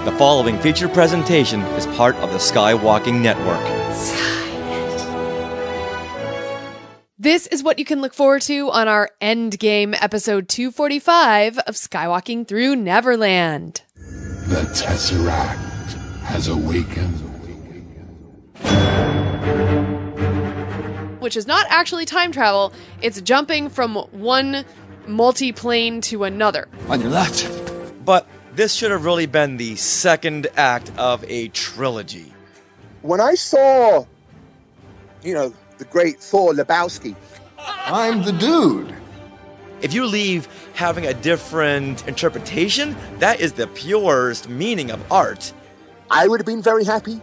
The following feature presentation is part of the Skywalking Network. This is what you can look forward to on our Endgame episode 245 of Skywalking Through Neverland. The Tesseract has awakened. Which is not actually time travel, it's jumping from one multi-plane to another. On your left. But this should have really been the second act of a trilogy. When I saw, the great Thor Lebowski. I'm the dude. If you leave having a different interpretation, that is the purest meaning of art. I would have been very happy,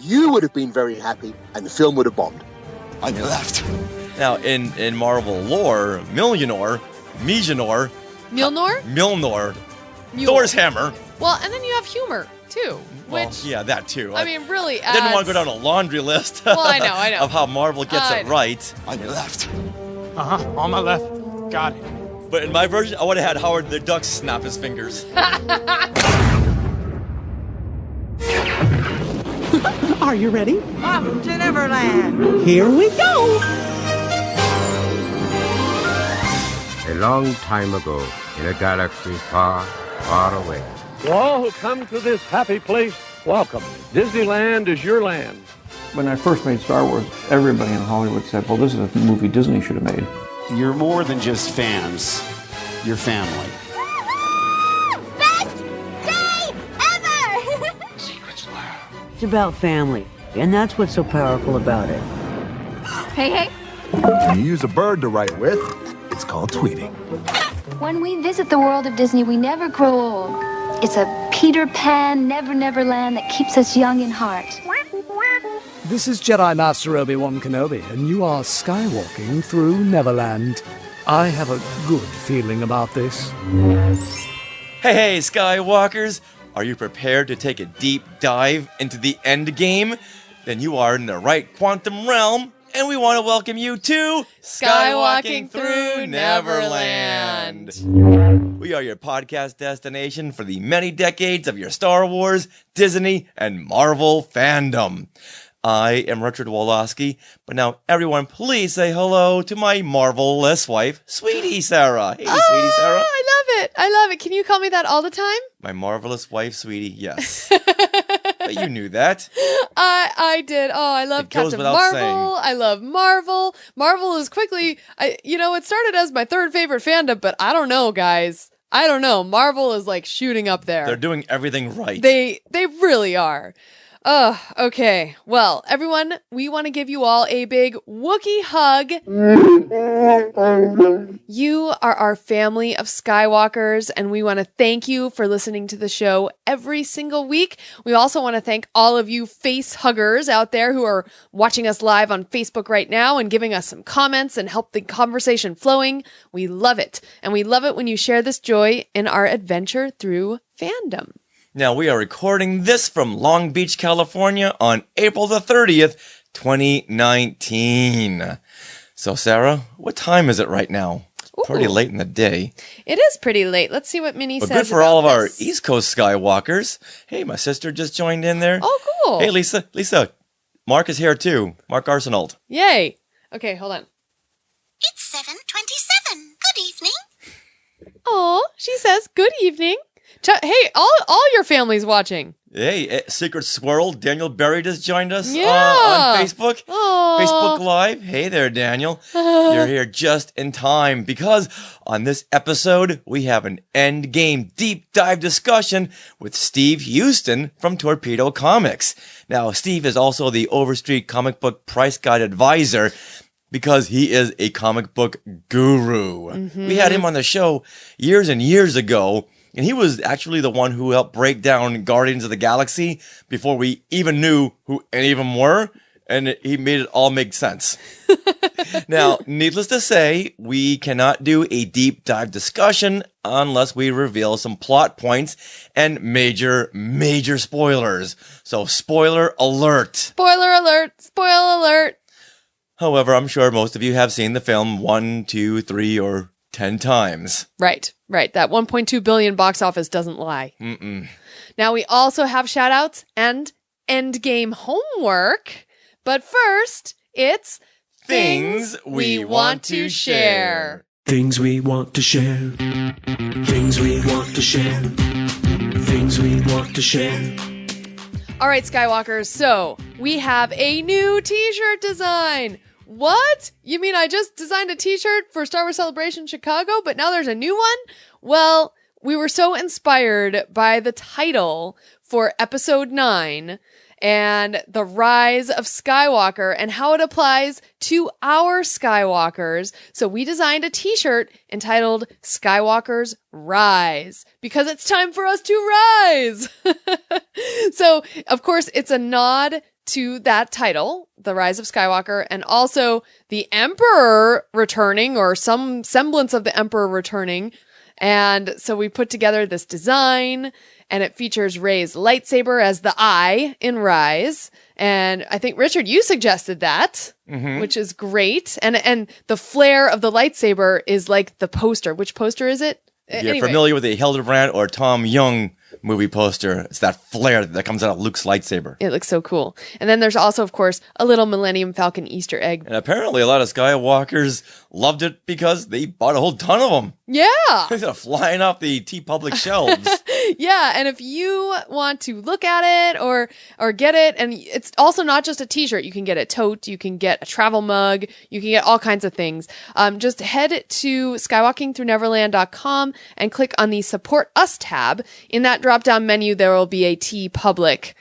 you would have been very happy, and the film would have bombed. On your left. Now, in Marvel lore, Mjolnir, Thor's hammer. Well, and then you have humor, too. Which, yeah, that too. I mean, really I didn't want to go down a laundry list well, I know. of how Marvel gets it right. On your left. On my left. Got it. But in my version, I would have had Howard the Duck snap his fingers. Are you ready? Off to Neverland. Here we go. A long time ago, in a galaxy far, far away. To all who come to this happy place, welcome. Disneyland is your land. When I first made Star Wars, everybody in Hollywood said, well, this is a movie Disney should have made. You're more than just fans. You're family. Best day ever! Secrets lab. It's about family, and that's what's so powerful about it. Hey. When you use a bird to write with, it's called tweeting. When we visit the world of Disney, we never grow old. It's a Peter Pan, Neverland that keeps us young in heart. This is Jedi Master Obi-Wan Kenobi, and you are skywalking through Neverland. I have a good feeling about this. Hey, Skywalkers! Are you prepared to take a deep dive into the Endgame? Then you are in the right quantum realm, and we want to welcome you to Skywalking Through Neverland. We are your podcast destination for the many decades of your Star Wars, Disney, and Marvel fandom. I am Richard Woloski, but now everyone please say hello to my marvelous wife, Sweetie Sarah. Hey, Sweetie Sarah. I love it. Can you call me that all the time? My marvelous wife, Sweetie, yes. But you knew that. I did. Oh, I love Captain Marvel. Saying. I love Marvel. Marvel is quickly, it started as my third favorite fandom, but I don't know, guys. I don't know. Marvel is like shooting up there. They're doing everything right. They really are. Okay. Well, everyone, we want to give you all a big Wookiee hug. You are our family of Skywalkers, and we want to thank you for listening to the show every single week. We also want to thank all of you face huggers out there who are watching us live on Facebook right now and giving us some comments and help the conversation flowing. We love it. And we love it when you share this joy in our adventure through fandom. Now, we are recording this from Long Beach, California on April the 30th, 2019. So, Sarah, what time is it right now? It's pretty late in the day. It is pretty late. Let's see what Minnie says about But good for all of our East Coast Skywalkers. Hey, my sister just joined in there. Oh, cool. Hey, Lisa. Mark is here, too. Mark Arsenault. Yay. Okay, hold on. It's 7:27. Good evening. Oh, she says good evening. Hey, all your family's watching. Hey, Secret Squirrel, Daniel Berry just joined us on Facebook. Aww. Facebook Live. Hey there, Daniel. You're here just in time because on this episode, we have an Endgame deep dive discussion with Steve Houston from Torpedo Comics. Now, Steve is also the Overstreet Comic Book Price Guide advisor because he is a comic book guru. Mm-hmm. We had him on the show years and years ago. And he was actually the one who helped break down Guardians of the Galaxy before we even knew who any of them were. And he made it all make sense. Now, needless to say, we cannot do a deep dive discussion unless we reveal some plot points and major spoilers. So, spoiler alert. Spoiler alert. Spoiler alert. However, I'm sure most of you have seen the film 1, 2, 3, or 10 times. Right. That 1.2 billion box office doesn't lie. Mm-mm. Now, we also have shout outs and endgame homework. But first, it's Things we want to share. Things we want to share. Things we want to share. Things we want to share. All right, Skywalkers, so we have a new t-shirt design. What? You mean I just designed a t-shirt for Star Wars Celebration Chicago, but now there's a new one? Well, we were so inspired by the title for episode 9 and the rise of Skywalker and how it applies to our Skywalkers. So we designed a t-shirt entitled Skywalker's Rise because it's time for us to rise. So, of course, it's a nod to that title, The Rise of Skywalker, and also the Emperor returning, or some semblance of the Emperor returning. And so we put together this design, and it features Rey's lightsaber as the eye in Rise. And I think, Richard, you suggested that, which is great. And the flare of the lightsaber is like the poster. Which poster is it? If you're familiar with the Hildebrand or Tom Young movie poster, it's that flare that comes out of Luke's lightsaber. It looks so cool. And then there's also, of course, a little Millennium Falcon Easter egg. And apparently a lot of Skywalkers loved it because they bought a whole ton of them. Yeah. They're flying off the TeePublic shelves. Yeah, and if you want to look at it or get it, and it's also not just a t-shirt, you can get a tote, you can get a travel mug, you can get all kinds of things. Just head to skywalkingthroughneverland.com and click on the Support Us tab. In that drop-down menu, there will be a TeePublic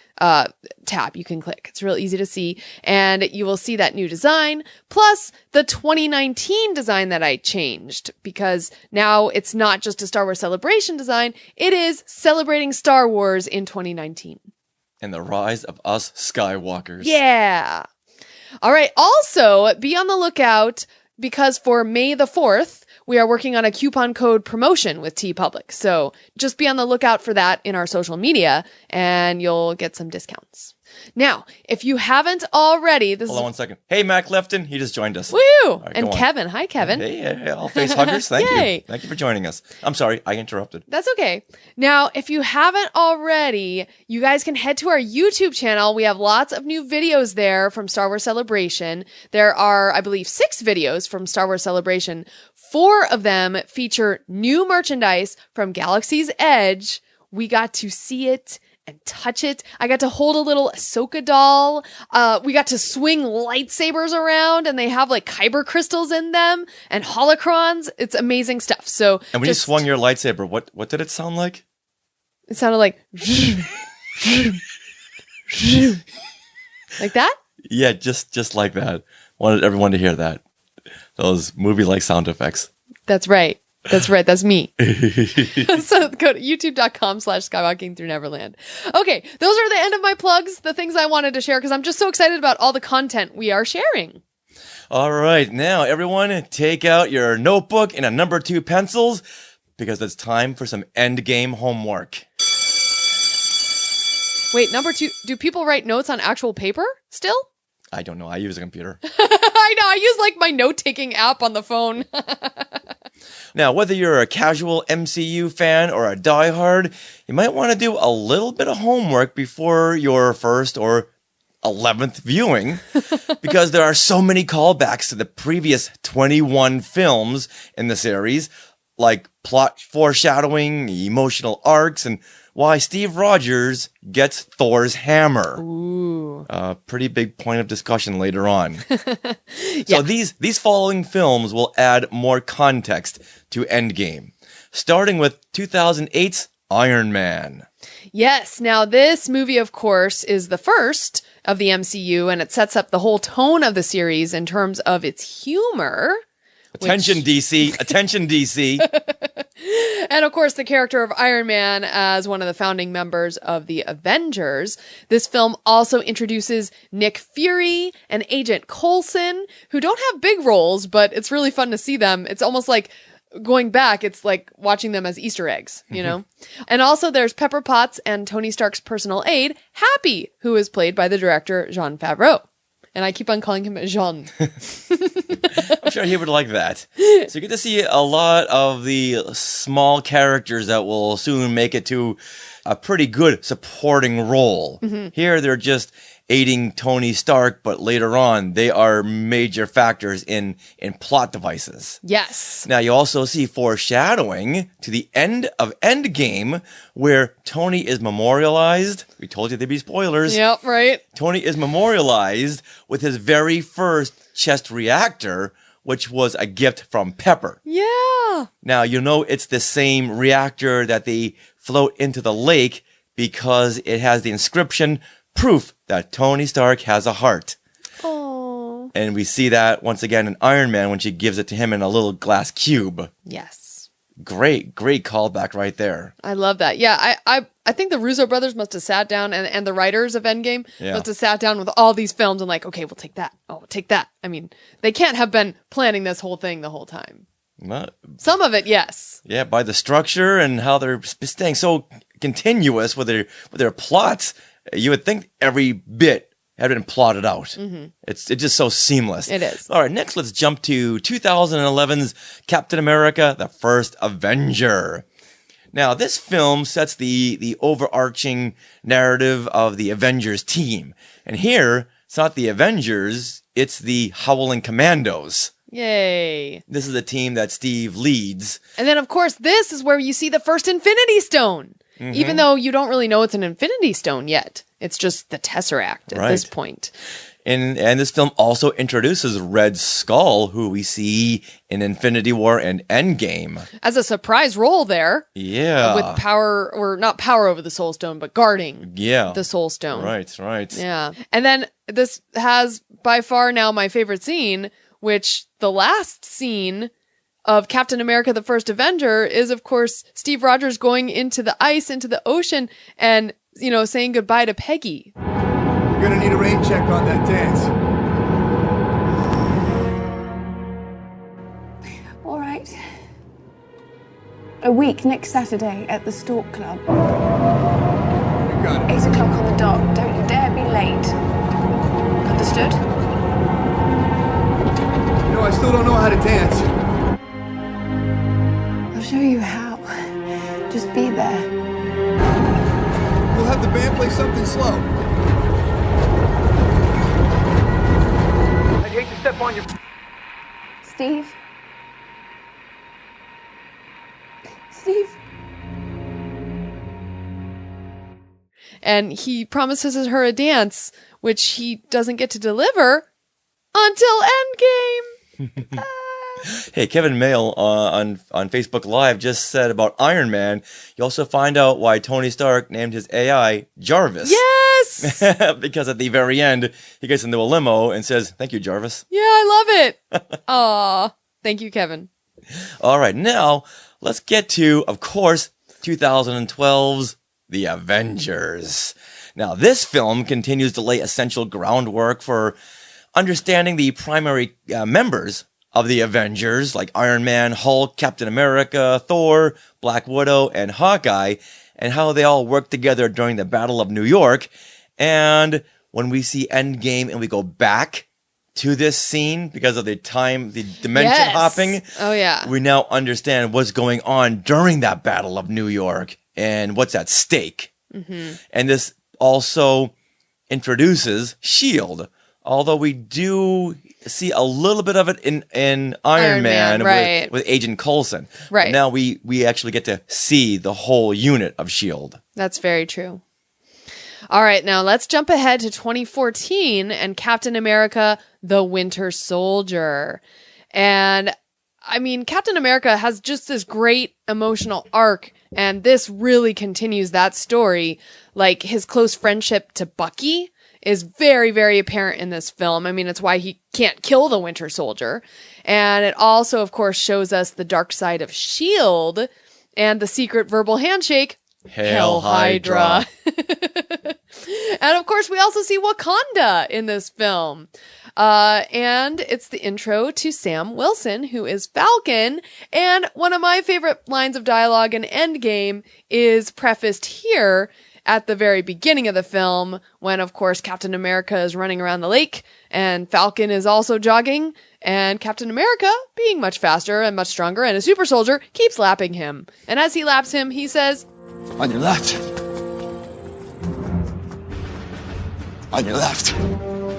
tab you can click. It's real easy to see, and you will see that new design plus the 2019 design that I changed, because now it's not just a Star Wars Celebration design, it is celebrating Star Wars in 2019 and the rise of us Skywalkers. Yeah. All right, also be on the lookout because for May the 4th we are working on a coupon code promotion with TeePublic. So just be on the lookout for that in our social media and you'll get some discounts. Now, if you haven't already, Hold on one second. Hey, Mac Lefton. He just joined us. Woo! Right, and Kevin. Hi, Kevin. Hey, all face huggers. Thank Yay. you. Thank you for joining us. I'm sorry, I interrupted. That's okay. Now, if you haven't already, you guys can head to our YouTube channel. We have lots of new videos there from Star Wars Celebration. There are, I believe, 6 videos from Star Wars Celebration. 4 of them feature new merchandise from Galaxy's Edge. We got to see it and touch it. I got to hold a little Ahsoka doll. We got to swing lightsabers around, and they have like kyber crystals in them and holocrons. It's amazing stuff. So, and when you swung your lightsaber, what did it sound like? It sounded like like that. Yeah, just like that. Wanted everyone to hear that. Those movie-like sound effects. That's right. That's right. That's me. So go to youtube.com/skywalkingthroughneverland. Okay. Those are the end of my plugs, the things I wanted to share, because I'm just so excited about all the content we are sharing. All right. Now, everyone, take out your notebook and a number 2 pencils because it's time for some endgame homework. Wait, number 2, do people write notes on actual paper still? I don't know. I use a computer. I know. I use like my note-taking app on the phone. Now, whether you're a casual MCU fan or a diehard, you might want to do a little bit of homework before your first or 11th viewing, because there are so many callbacks to the previous 21 films in the series, like plot foreshadowing, emotional arcs, and why Steve Rogers gets Thor's hammer. Ooh. A pretty big point of discussion later on. So these following films will add more context to Endgame, starting with 2008's Iron Man. Yes. Now, this movie, of course, is the first of the MCU, and it sets up the whole tone of the series in terms of its humor. Attention, DC. Attention, DC. And of course, the character of Iron Man as one of the founding members of the Avengers. This film also introduces Nick Fury and Agent Coulson, who don't have big roles, but it's really fun to see them. It's almost like going back, it's like watching them as Easter eggs, you know? And also there's Pepper Potts and Tony Stark's personal aide, Happy, who is played by the director Jon Favreau. And I keep on calling him Jean. I'm sure he would like that. So you get to see a lot of the small characters that will soon make it to a pretty good supporting role. Here, they're just aiding Tony Stark, but later on, they are major factors in plot devices. Yes. Now, you also see foreshadowing to the end of Endgame, where Tony is memorialized. We told you there'd be spoilers. Yep, right. Tony is memorialized with his very first chest reactor, which was a gift from Pepper. Yeah. Now, you know it's the same reactor that they float into the lake because it has the inscription, proof that Tony Stark has a heart. Oh. And we see that once again in Iron Man when she gives it to him in a little glass cube. Yes. Great callback right there. I love that. Yeah, I think the Russo brothers must have sat down and the writers of Endgame must have sat down with all these films and like, okay, we'll take that. Oh, we'll take that. I mean, they can't have been planning this whole thing the whole time. Some of it, yes. Yeah, by the structure and how they're staying so continuous with their plots, you would think every bit had been plotted out. It's just so seamless. It is. All right, next let's jump to 2011's Captain America, the First Avenger. Now, this film sets the overarching narrative of the Avengers team. And here, it's not the Avengers, it's the Howling Commandos. Yay. This is the team that Steve leads. And then, of course, this is where you see the first Infinity Stone. Even though you don't really know it's an Infinity Stone yet. It's just the Tesseract at this point. And this film also introduces Red Skull, who we see in Infinity War and Endgame. As a surprise role there. Yeah. With power, or not power over the Soul Stone, but guarding the Soul Stone. Right. Yeah. And then this has by far now my favorite scene, which the last scene of Captain America, the First Avenger is, of course, Steve Rogers going into the ice, into the ocean, and, you know, saying goodbye to Peggy. You're gonna need a rain check on that dance. All right. A week next Saturday at the Stork Club. You got it. 8 o'clock on the dot. Don't you dare be late. Understood? You know, I still don't know how to dance. I'll show you how. Just be there. We'll have the band play something slow. I'd hate to step on your... Steve? Steve? And he promises her a dance, which he doesn't get to deliver until Endgame. Hey, Kevin Mayle on Facebook Live just said about Iron Man, you also find out why Tony Stark named his AI Jarvis. Yes! Because at the very end, he gets into a limo and says, "Thank you, Jarvis." Yeah, I love it. Aw. Thank you, Kevin. All right, now let's get to, of course, 2012's The Avengers. Now, this film continues to lay essential groundwork for understanding the primary members of the Avengers, like Iron Man, Hulk, Captain America, Thor, Black Widow, and Hawkeye, and how they all work together during the Battle of New York. And when we see Endgame and we go back to this scene because of the dimension hopping, we now understand what's going on during that Battle of New York and what's at stake. And this also introduces S.H.I.E.L.D., although we do see a little bit of it in Iron Man with Agent Coulson. Right. But now we actually get to see the whole unit of S.H.I.E.L.D. That's very true. All right, now let's jump ahead to 2014 and Captain America, the Winter Soldier. And I mean, Captain America has just this great emotional arc, and this really continues that story. Like, his close friendship to Bucky is very, very apparent in this film. I mean, it's why he can't kill the Winter Soldier. And it also, of course, shows us the dark side of S.H.I.E.L.D. and the secret verbal handshake, Hail Hydra. And of course, we also see Wakanda in this film. And it's the intro to Sam Wilson, who is Falcon. And one of my favorite lines of dialogue in Endgame is prefaced here at the very beginning of the film, when, of course, Captain America is running around the lake and Falcon is also jogging, and Captain America, being much faster and much stronger and a super soldier, keeps lapping him. And as he laps him, he says, On your left. On your left.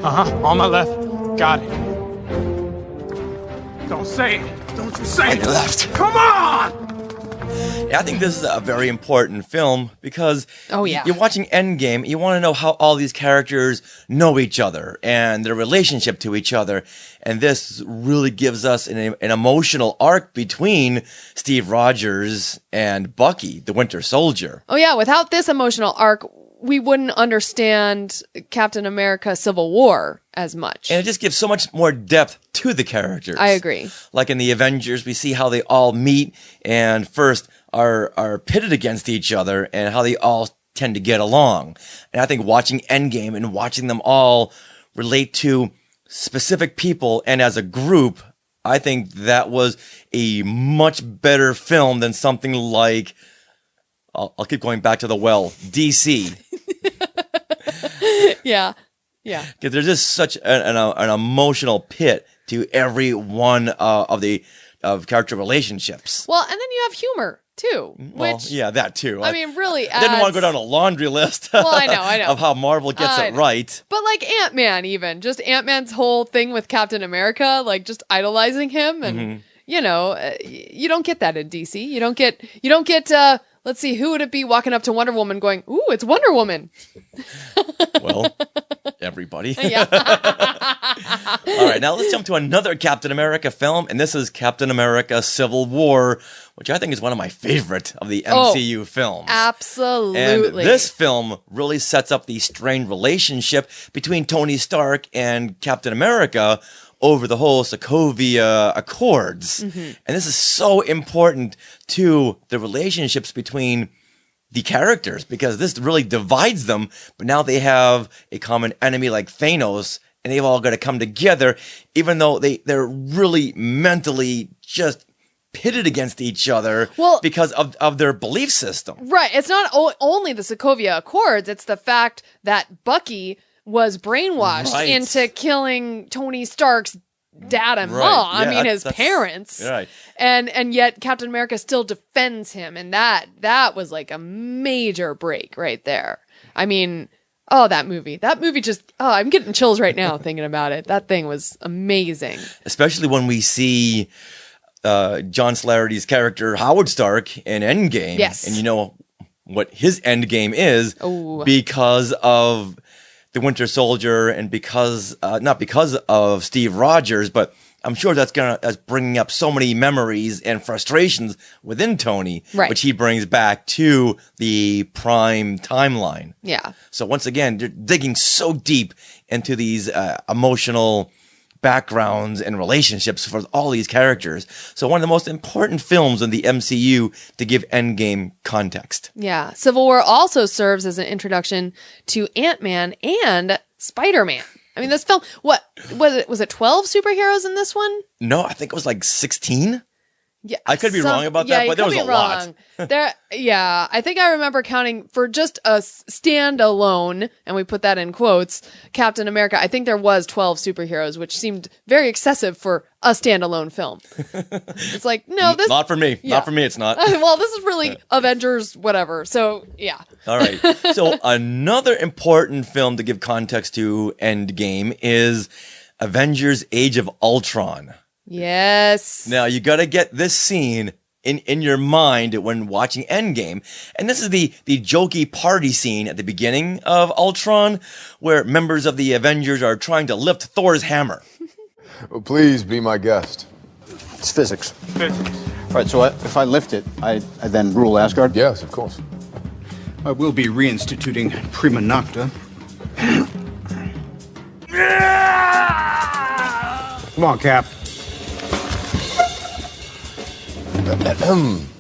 On my left. Got it. Don't say it. Don't you say On it. your left. Come on! I think this is a very important film because yeah. You're watching Endgame, you want to know how all these characters know each other and their relationship to each other. And this really gives us an emotional arc between Steve Rogers and Bucky, the Winter Soldier. Oh yeah, without this emotional arc, we wouldn't understand Captain America Civil War as much. And it just gives so much more depth to the characters. I agree. Like in the Avengers, we see how they all meet and first are pitted against each other and how they all tend to get along. And I think watching Endgame and watching them all relate to specific people and as a group, I think that was a much better film than something like, I'll keep going back to the well, DC. Yeah. Because there's just such an emotional pit to every one of character relationships. Well, and then you have humor too. Well, Which, yeah, that too. I mean, really I didn't want to go adds- down a laundry list Well, I know. of how Marvel gets I it know. right. But like Ant-Man, even just Ant-Man's whole thing with Captain America, like just idolizing him, and you don't get that in DC. You don't get. Let's see, who would it be walking up to Wonder Woman going, "Ooh, it's Wonder Woman." Well, everybody. Yeah. All right, now let's jump to another Captain America film, and this is Captain America Civil War, which I think is one of my favorite of the MCU films. Absolutely. And this film really sets up the strained relationship between Tony Stark and Captain America over the whole Sokovia Accords. And this is so important to the relationships between the characters because this really divides them, but now they have a common enemy like Thanos, and they've all got to come together, even though they're really mentally just pitted against each other because of their belief system. Right. It's not only the Sokovia Accords, it's the fact that Bucky was brainwashed into killing Tony Stark's dad and mom. I mean, his parents. Right. And yet Captain America still defends him. And that was like a major break right there. I mean, that movie just, I'm getting chills right now thinking about it. That thing was amazing. Especially when we see John Slattery's character, Howard Stark, in Endgame. Yes. And you know what his endgame is because of the Winter Soldier and because, not because of Steve Rogers, but I'm sure that's bringing up so many memories and frustrations within Tony, which he brings back to the Prime timeline. Yeah. So once again, they're digging so deep into these emotional backgrounds and relationships for all these characters. So one of the most important films in the MCU to give Endgame context. Yeah. Civil War also serves as an introduction to Ant-Man and Spider-Man. I mean, this film, what was it 12 superheroes in this one? No, I think it was like 16. Yeah, I could be wrong about that, but there was a lot. I think I remember counting for just a standalone, and we put that in quotes, Captain America. I think there was 12 superheroes, which seemed very excessive for a standalone film. It's like, no, this not for me. Yeah. Not for me. It's not. Well, this is really Avengers, whatever. So yeah. All right. So another important film to give context to Endgame is Avengers: Age of Ultron. Yes. Now, you got to get this scene in your mind when watching Endgame. And this is the jokey party scene at the beginning of Ultron, where members of the Avengers are trying to lift Thor's hammer. Well, please be my guest. It's physics. All right, so if I lift it, I then rule Asgard? Yes, of course. I will be reinstituting Prima Nocta. Come on, Cap.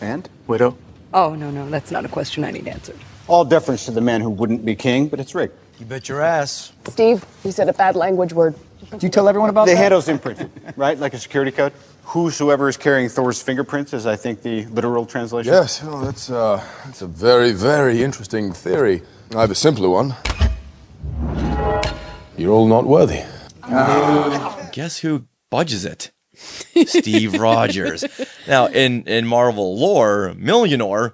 And? Widow? Oh, no, that's not a question I need answered. All deference to the man who wouldn't be king, but it's rigged. You bet your ass. Steve, you said a bad language word. Did you tell everyone about that? They had those imprinted, right? Like a security code? Whosoever is carrying Thor's fingerprints is, I think, the literal translation. Yes, well, that's a very, very interesting theory. I have a simpler one. You're all not worthy. Guess who budges it? Steve Rogers. Now, in Marvel lore, Milnor,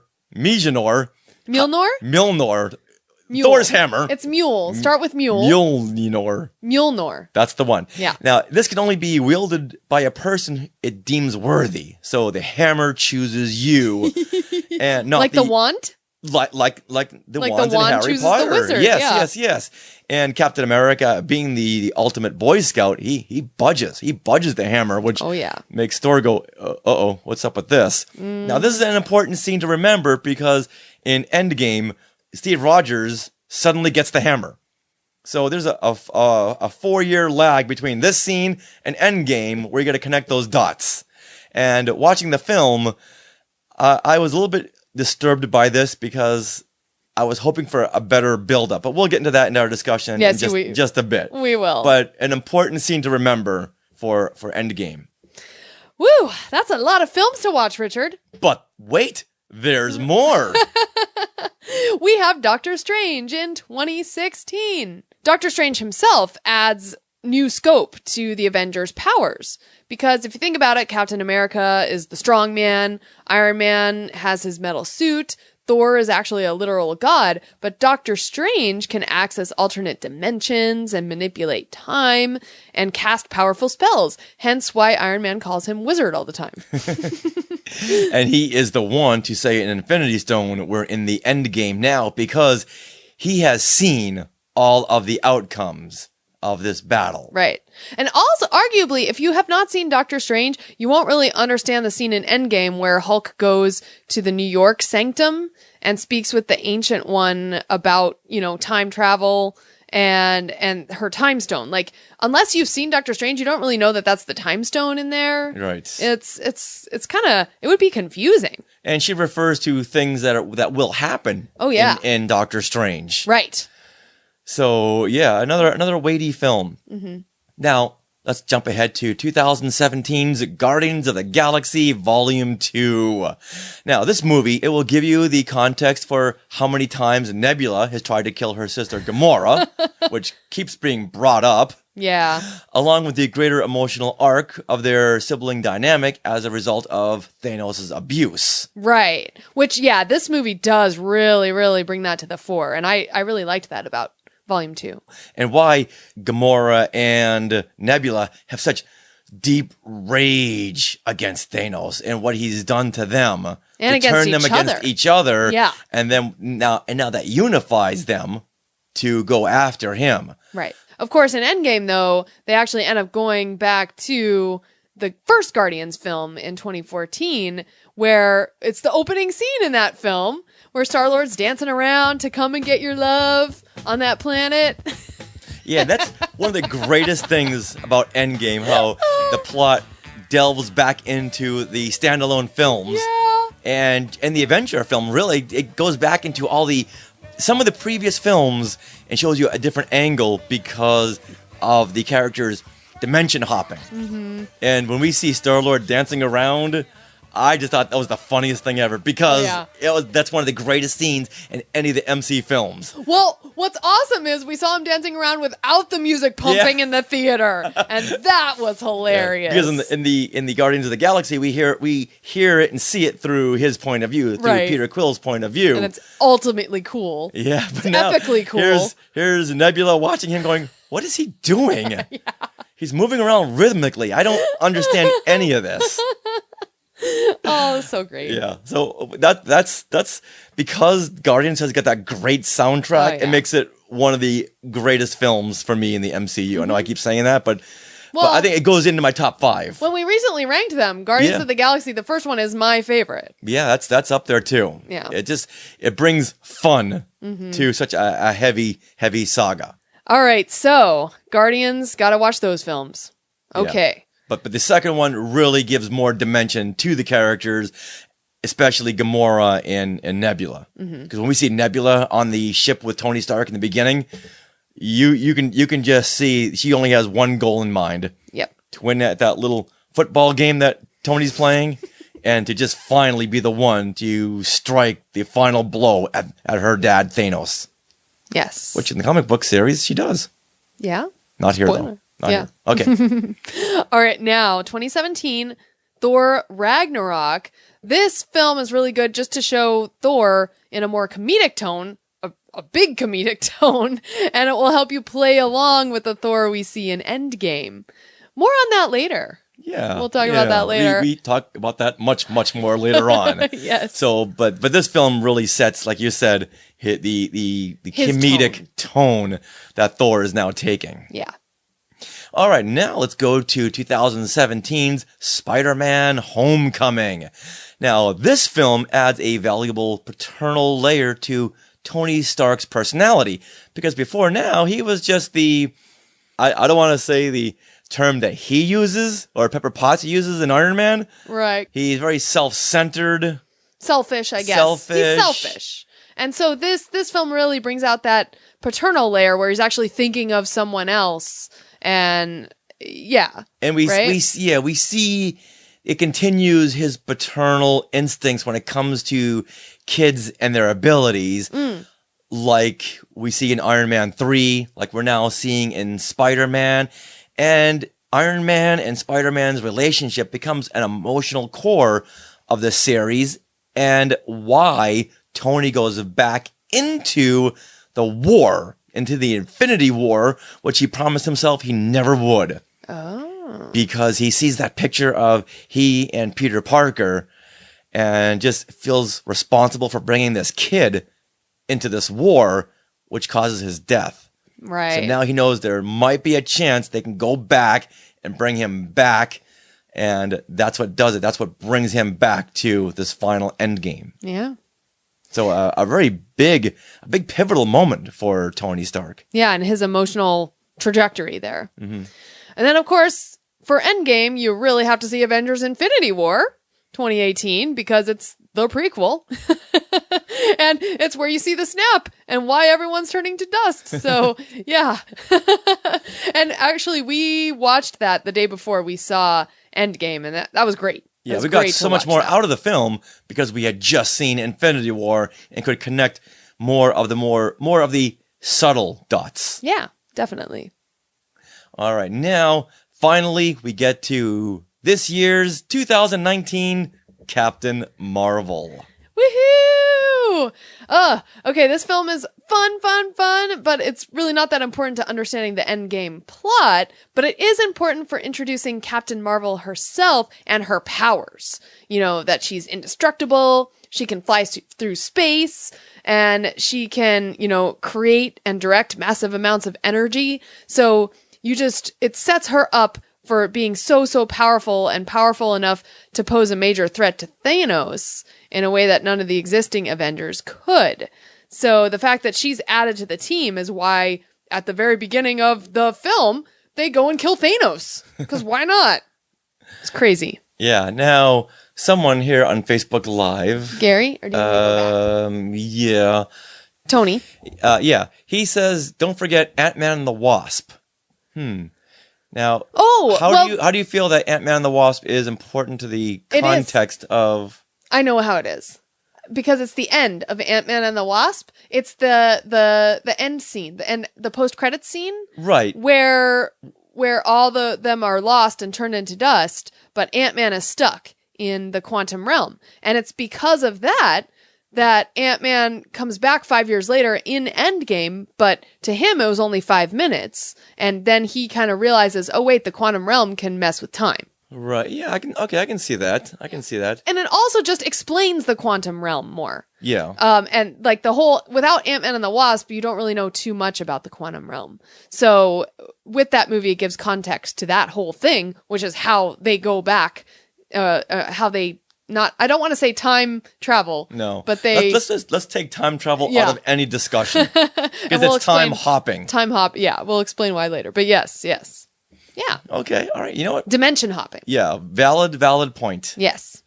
Thor's hammer. It's Mule. Start with Mule. Mjolnir. Mjolnir. That's the one. Yeah. Now, this can only be wielded by a person it deems worthy. So the hammer chooses you, and not Like the wand? Like the Like wands the in wand Harry chooses the Potter. wizard, Yes, yeah. yes. And Captain America, being the ultimate Boy Scout, he budges. He budges the hammer, which makes Thor go, uh-oh, what's up with this? Now, this is an important scene to remember because in Endgame, Steve Rogers suddenly gets the hammer. So there's a 4-year lag between this scene and Endgame where you got to connect those dots. And watching the film, I was a little bit disturbed by this because I was hoping for a better build-up. But we'll get into that in our discussion in just a bit. We will. But an important scene to remember for Endgame. Woo! That's a lot of films to watch, Richard. But wait, there's more. We have Doctor Strange in 2016. Doctor Strange himself adds new scope to the Avengers' powers. Because if you think about it, Captain America is the strong man, Iron Man has his metal suit, Thor is actually a literal god, but Doctor Strange can access alternate dimensions and manipulate time and cast powerful spells. Hence why Iron Man calls him Wizard all the time. And he is the one to say in Infinity Stone, we're in the Endgame now, because he has seen all of the outcomes of this battle. Right. And also, arguably, if you have not seen Doctor Strange, you won't really understand the scene in Endgame where Hulk goes to the New York Sanctum and speaks with the Ancient One about, time travel and her time stone. Like, unless you've seen Doctor Strange, you don't really know that that's the time stone in there. Right. It's kind of, it would be confusing. And she refers to things that will happen. Oh, yeah. In Doctor Strange. Right. So, yeah, another weighty film. Mm-hmm. Now, let's jump ahead to 2017's Guardians of the Galaxy Volume 2. Now, this movie, it will give you the context for how many times Nebula has tried to kill her sister Gamora, which keeps being brought up. Yeah. Along with the greater emotional arc of their sibling dynamic as a result of Thanos' abuse. Right. Which, yeah, this movie does really, really bring that to the fore. And I really liked that about Volume 2. And why Gamora and Nebula have such deep rage against Thanos and what he's done to them. And to turn them each against other. each other. Yeah. And then now that unifies them to go after him. Right. Of course, in Endgame, though, they actually end up going back to the first Guardians film in 2014, where it's the opening scene in that film where Star-Lord's dancing around to come and get your love on that planet. Yeah, that's one of the greatest things about Endgame, how the plot delves back into the standalone films. Yeah. And the Avenger film, really, it goes back into some of the previous films and shows you a different angle because of the characters' dimension hopping. Mm-hmm. And when we see Star-Lord dancing around, I just thought that was the funniest thing ever because that's one of the greatest scenes in any of the MC films. Well, what's awesome is we saw him dancing around without the music pumping in the theater, and that was hilarious. Yeah, because in the Guardians of the Galaxy, we hear it and see it through his point of view, through Peter Quill's point of view, and it's ultimately cool. Yeah, but it's now, epically cool. Here's Nebula watching him, going, "What is he doing? Yeah. He's moving around rhythmically. I don't understand any of this." Oh, that's so great. Yeah. So that's because Guardians has got that great soundtrack. It makes it one of the greatest films for me in the MCU. Mm-hmm. I know I keep saying that, but I think it goes into my top 5. When we recently ranked them, Guardians of the Galaxy, the first one is my favorite. Yeah, that's up there too. Yeah. It brings fun to such a heavy saga. All right, so Guardians, gotta watch those films. Okay. Yeah. But the second one really gives more dimension to the characters, especially Gamora and Nebula. Because when we see Nebula on the ship with Tony Stark in the beginning, you can just see she only has one goal in mind. Yep. To win that little football game that Tony's playing, and to just finally be the one to strike the final blow at her dad, Thanos. Yes. Which in the comic book series, she does. Yeah. Not here, though. Not here. Okay. All right, now, 2017, Thor Ragnarok. This film is really good just to show Thor in a more comedic tone, a big comedic tone, and it will help you play along with the Thor we see in Endgame. More on that later. Yeah. We'll talk about that later. We talk about that much more later on. Yes. So, but this film really sets, like you said, the comedic tone that Thor is now taking. Yeah. All right, now let's go to 2017's Spider-Man Homecoming. Now, this film adds a valuable paternal layer to Tony Stark's personality, because before now, he was just I don't want to say the term that he uses, or Pepper Potts uses in Iron Man. Right. He's very self-centered. Selfish, I guess. Selfish. He's selfish. And so this film really brings out that paternal layer where he's actually thinking of someone else. And yeah. And we see it continues his paternal instincts when it comes to kids and their abilities. Like we see in Iron Man 3, like we're now seeing in Spider-Man. And Iron Man and Spider-Man's relationship becomes an emotional core of the series, and why Tony goes back into the war, into the Infinity War, which he promised himself he never would. Oh. Because he sees that picture of he and Peter Parker and just feels responsible for bringing this kid into this war, which causes his death. Right. So now he knows there might be a chance they can go back and bring him back. And that's what does it. That's what brings him back to this final Endgame. Yeah. So a very big pivotal moment for Tony Stark. Yeah, and his emotional trajectory there. Mm-hmm. And then, of course, for Endgame, you really have to see Avengers Infinity War 2018 because it's the prequel. And it's where you see the snap and why everyone's turning to dust. So, yeah. And actually, we watched that the day before we saw Endgame, and that was great. Yeah, we got so much more out of the film because we had just seen Infinity War and could connect more of the subtle dots. Yeah, definitely. All right, now finally we get to this year's 2019 Captain Marvel. Woohoo! Okay, this film is fun, but it's really not that important to understanding the Endgame plot, but it is important for introducing Captain Marvel herself and her powers. You know, that she's indestructible, she can fly through space, and she can, create and direct massive amounts of energy. So it sets her up for being so powerful and powerful enough to pose a major threat to Thanos in a way that none of the existing Avengers could. So the fact that she's added to the team is why at the very beginning of the film, they go and kill Thanos. Because why not? It's crazy. Yeah, now someone here on Facebook Live. Gary? Or do you want to go back? Yeah. Tony. Yeah. He says, don't forget Ant-Man and the Wasp. Now, how do you feel that Ant-Man and the Wasp is important to the context of... I know how it is. Because it's the end of Ant-Man and the Wasp. It's the end scene, the post-credits scene. Right. Where all them are lost and turned into dust, but Ant-Man is stuck in the quantum realm. And it's because of that Ant-Man comes back 5 years later in Endgame, but to him it was only 5 minutes. And then he kind of realizes, oh wait, the quantum realm can mess with time. Right. Yeah, I can see that. I can see that. And it also just explains the quantum realm more. Yeah. And like without Ant-Man and the Wasp, you don't really know too much about the quantum realm. So with that movie, it gives context to that whole thing, which is how they go back, how they I don't want to say time travel. No. But let's take time travel out of any discussion. Because it's time hopping. Time hop. Yeah. We'll explain why later. But yes. Yeah. Okay. All right. You know what? Dimension hopping. Yeah. Valid point. Yes.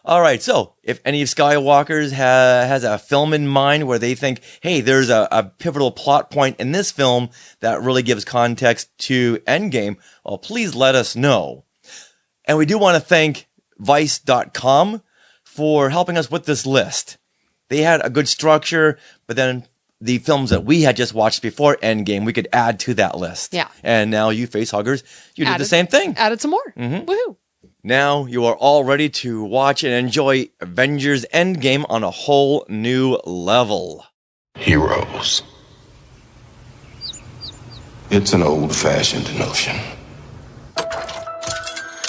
All right. So if any of Skywalkers has a film in mind where they think, hey, there's a pivotal plot point in this film that really gives context to Endgame, well, please let us know. And we do want to thank Vice.com for helping us with this list. They had a good structure, but then the films that we had just watched before Endgame, we could add to that list. Yeah. And now you facehuggers, you did the same thing. Added some more. Mm-hmm. Woohoo. Now you are all ready to watch and enjoy Avengers Endgame on a whole new level. Heroes. It's an old-fashioned notion.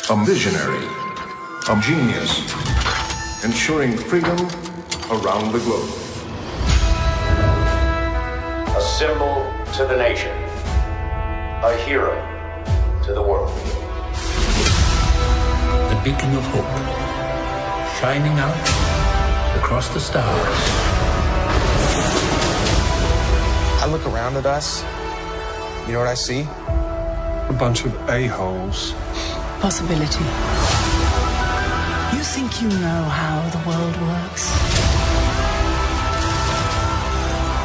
A visionary, a genius, ensuring freedom around the globe. A symbol to the nation, a hero to the world. The beacon of hope, shining out across the stars. I look around at us. You know what I see? A bunch of a-holes. Possibility. You think you know how the world works?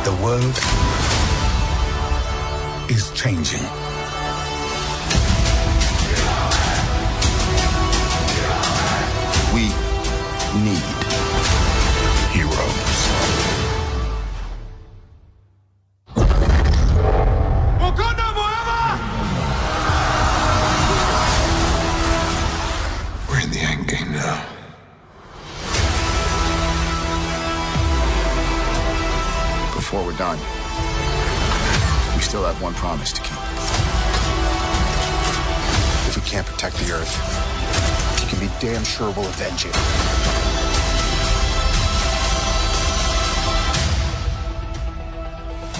The world is changing. We need heroes. We're in the endgame now. Before we're done, we still have one promise to keep. If we can't protect the Earth, you can be damn sure we'll avenge it.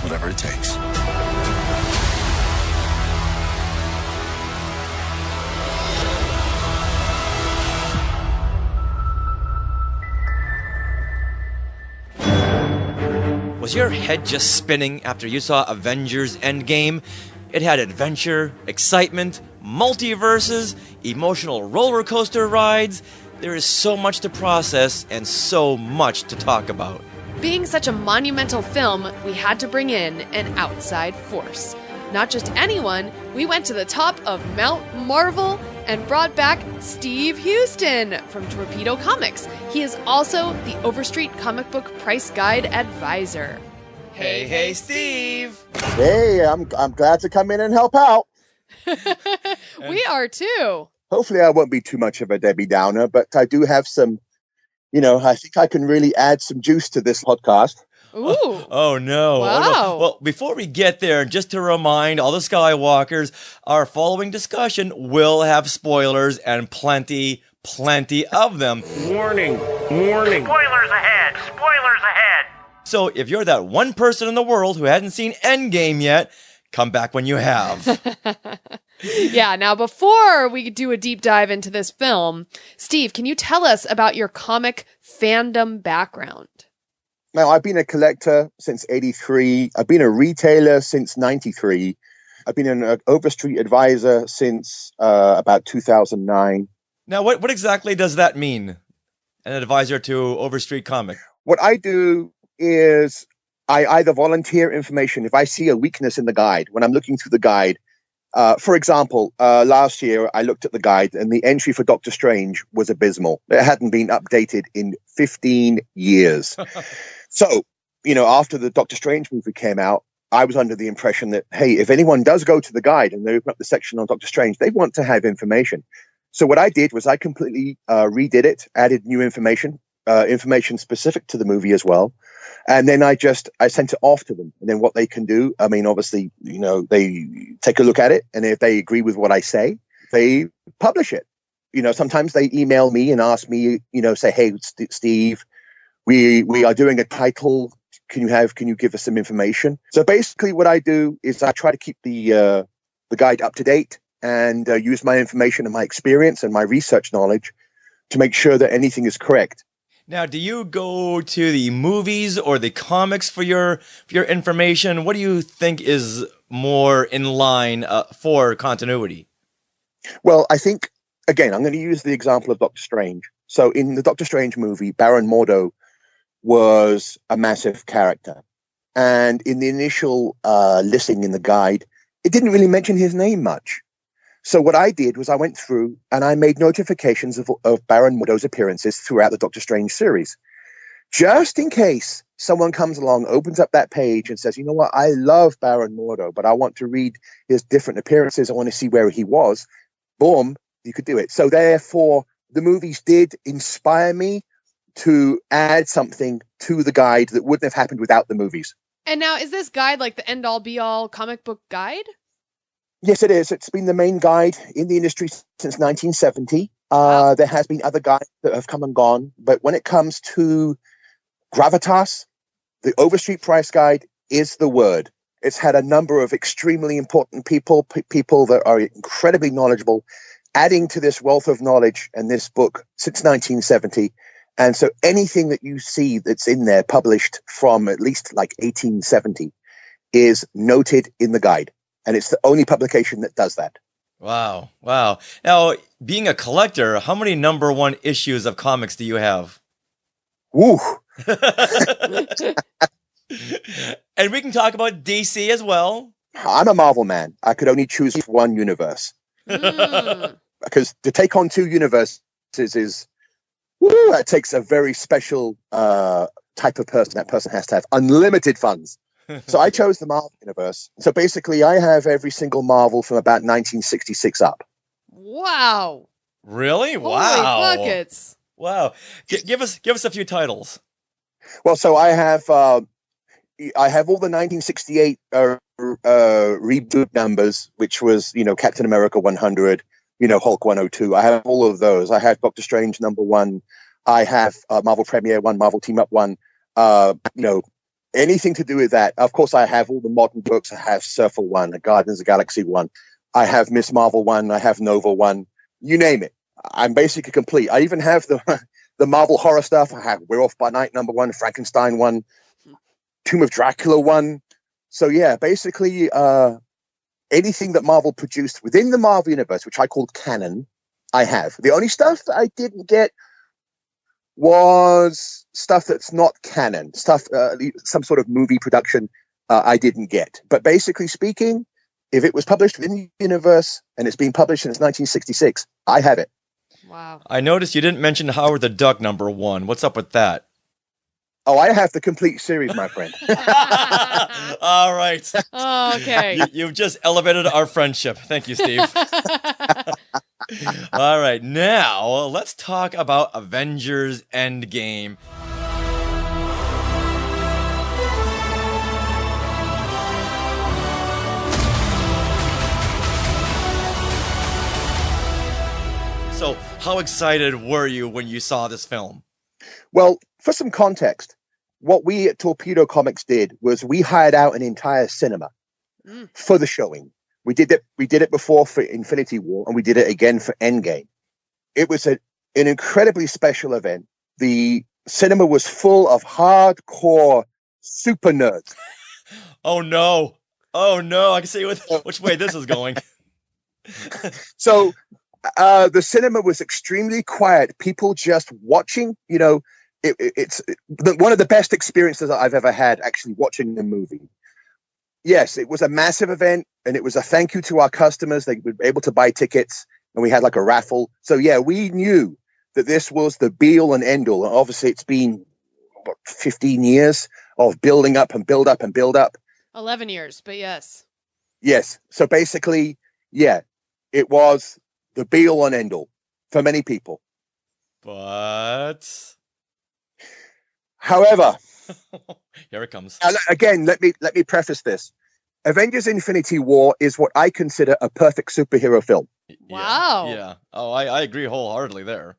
Whatever it takes. Was your head just spinning after you saw Avengers Endgame? It had adventure, excitement, multiverses, emotional roller coaster rides. There is so much to process and so much to talk about. Being such a monumental film, we had to bring in an outside force. Not just anyone, we went to the top of Mount Marvel and brought back Steve Houston from Torpedo Comics. He is also the Overstreet Comic Book Price Guide Advisor. Hey, Steve! Hey, I'm glad to come in and help out. We are too. Hopefully I won't be too much of a Debbie Downer, but I do have some, I think I can really add some juice to this podcast. Ooh. Oh, no. Wow. Oh, no. Well, before we get there, just to remind all the Skywalkers, our following discussion will have spoilers and plenty of them. Warning. Spoilers ahead. Spoilers ahead. So if you're that one person in the world who hasn't seen Endgame yet, come back when you have. Yeah, now before we do a deep dive into this film, Steve, can you tell us about your comic fandom background? Now, I've been a collector since 83. I've been a retailer since 93. I've been an Overstreet advisor since about 2009. Now, what exactly does that mean? An advisor to Overstreet Comic? What I do is I either volunteer information. If I see a weakness in the guide, when I'm looking through the guide, for example, last year I looked at the guide and the entry for Doctor Strange was abysmal. It hadn't been updated in 15 years. So, after the Doctor Strange movie came out, I was under the impression that, hey, if anyone does go to the guide and they open up the section on Doctor Strange, they want to have information. So what I did was I completely redid it, added new information specific to the movie as well. And then I sent it off to them. And then what they can do, obviously, they take a look at it. And if they agree with what I say, they publish it. Sometimes they email me and ask me, say, hey, Steve, we are doing a title. Can you give us some information? So basically what I do is I try to keep the guide up to date and use my information and my experience and my research knowledge to make sure that anything is correct. Now, do you go to the movies or the comics for your information? What do you think is more in line for continuity? Well, I think, again, I'm going to use the example of Doctor Strange. So in the Doctor Strange movie, Baron Mordo was a massive character. And in the initial listing in the guide, it didn't really mention his name much. So what I did was I went through and I made notifications of Baron Mordo's appearances throughout the Doctor Strange series. Just in case someone comes along, opens up that page and says, you know what, I love Baron Mordo, but I want to read his different appearances. I want to see where he was. Boom, you could do it. So therefore, the movies did inspire me to add something to the guide that wouldn't have happened without the movies. And now, is this guide like the end-all be-all comic book guide? Yes, it is. It's been the main guide in the industry since 1970. There has been other guides that have come and gone, but when it comes to gravitas, the Overstreet Price guide is the word. It's had a number of extremely important people that are incredibly knowledgeable, adding to this wealth of knowledge and this book since 1970. And so anything that you see that's in there published from at least like 1870 is noted in the guide. And it's the only publication that does that. Wow. Wow. Now, being a collector, how many number one issues of comics do you have? Woo. And we can talk about DC as well. I'm a Marvel man. I could only choose one universe. Because to take on two universes is, that takes a very special type of person. That person has to have unlimited funds. So I chose the Marvel universe. So basically, I have every single Marvel from about 1966 up. Wow. Really? Wow. Holy buckets. Wow. Give us a few titles. Well, so I have all the 1968 reboot numbers, which was, Captain America 100, Hulk 102. I have all of those. I have Doctor Strange #1. I have Marvel Premiere 1, Marvel Team Up 1. Anything to do with that. Of course, I have all the modern books. I have Surfer 1, Guardians of the Galaxy 1. I have Miss Marvel 1. I have Nova 1. You name it. I'm basically complete. I even have the Marvel horror stuff. I have We're Off by Night #1, Frankenstein 1, Tomb of Dracula 1. So yeah, basically anything that Marvel produced within the Marvel universe, which I called canon, I have. The only stuff that I didn't get was stuff that's not canon, stuff, some sort of movie production I didn't get. But basically speaking, if it was published within the universe and it's been published since 1966, I have it. Wow. I noticed you didn't mention Howard the Duck #1. What's up with that? Oh, I have the complete series, my friend. All right. Okay. You've just elevated our friendship. Thank you, Steve. All right. Now, let's talk about Avengers Endgame. So, how excited were you when you saw this film? Well, for some context, what we at Torpedo Comics did was we hired out an entire cinema for the showing. We did it before for Infinity War, and we did it again for Endgame. It was an incredibly special event. The cinema was full of hardcore super nerds. Oh no! Oh no! I can see which way this is going. So the cinema was extremely quiet. People just watching. It's one of the best experiences that I've ever had actually watching the movie. Yes, it was a massive event, and it was a thank you to our customers. They were able to buy tickets, and we had like a raffle. So yeah, we knew that this was the be-all and end-all. And obviously, it's been 15 years of building up and build up and build up. 11 years, but yes. Yes. So basically, yeah, it was the be-all and end-all for many people. But however, here it comes. Again, let me preface this. Avengers Infinity War is what I consider a perfect superhero film. Wow. Yeah. Oh, I agree wholeheartedly there.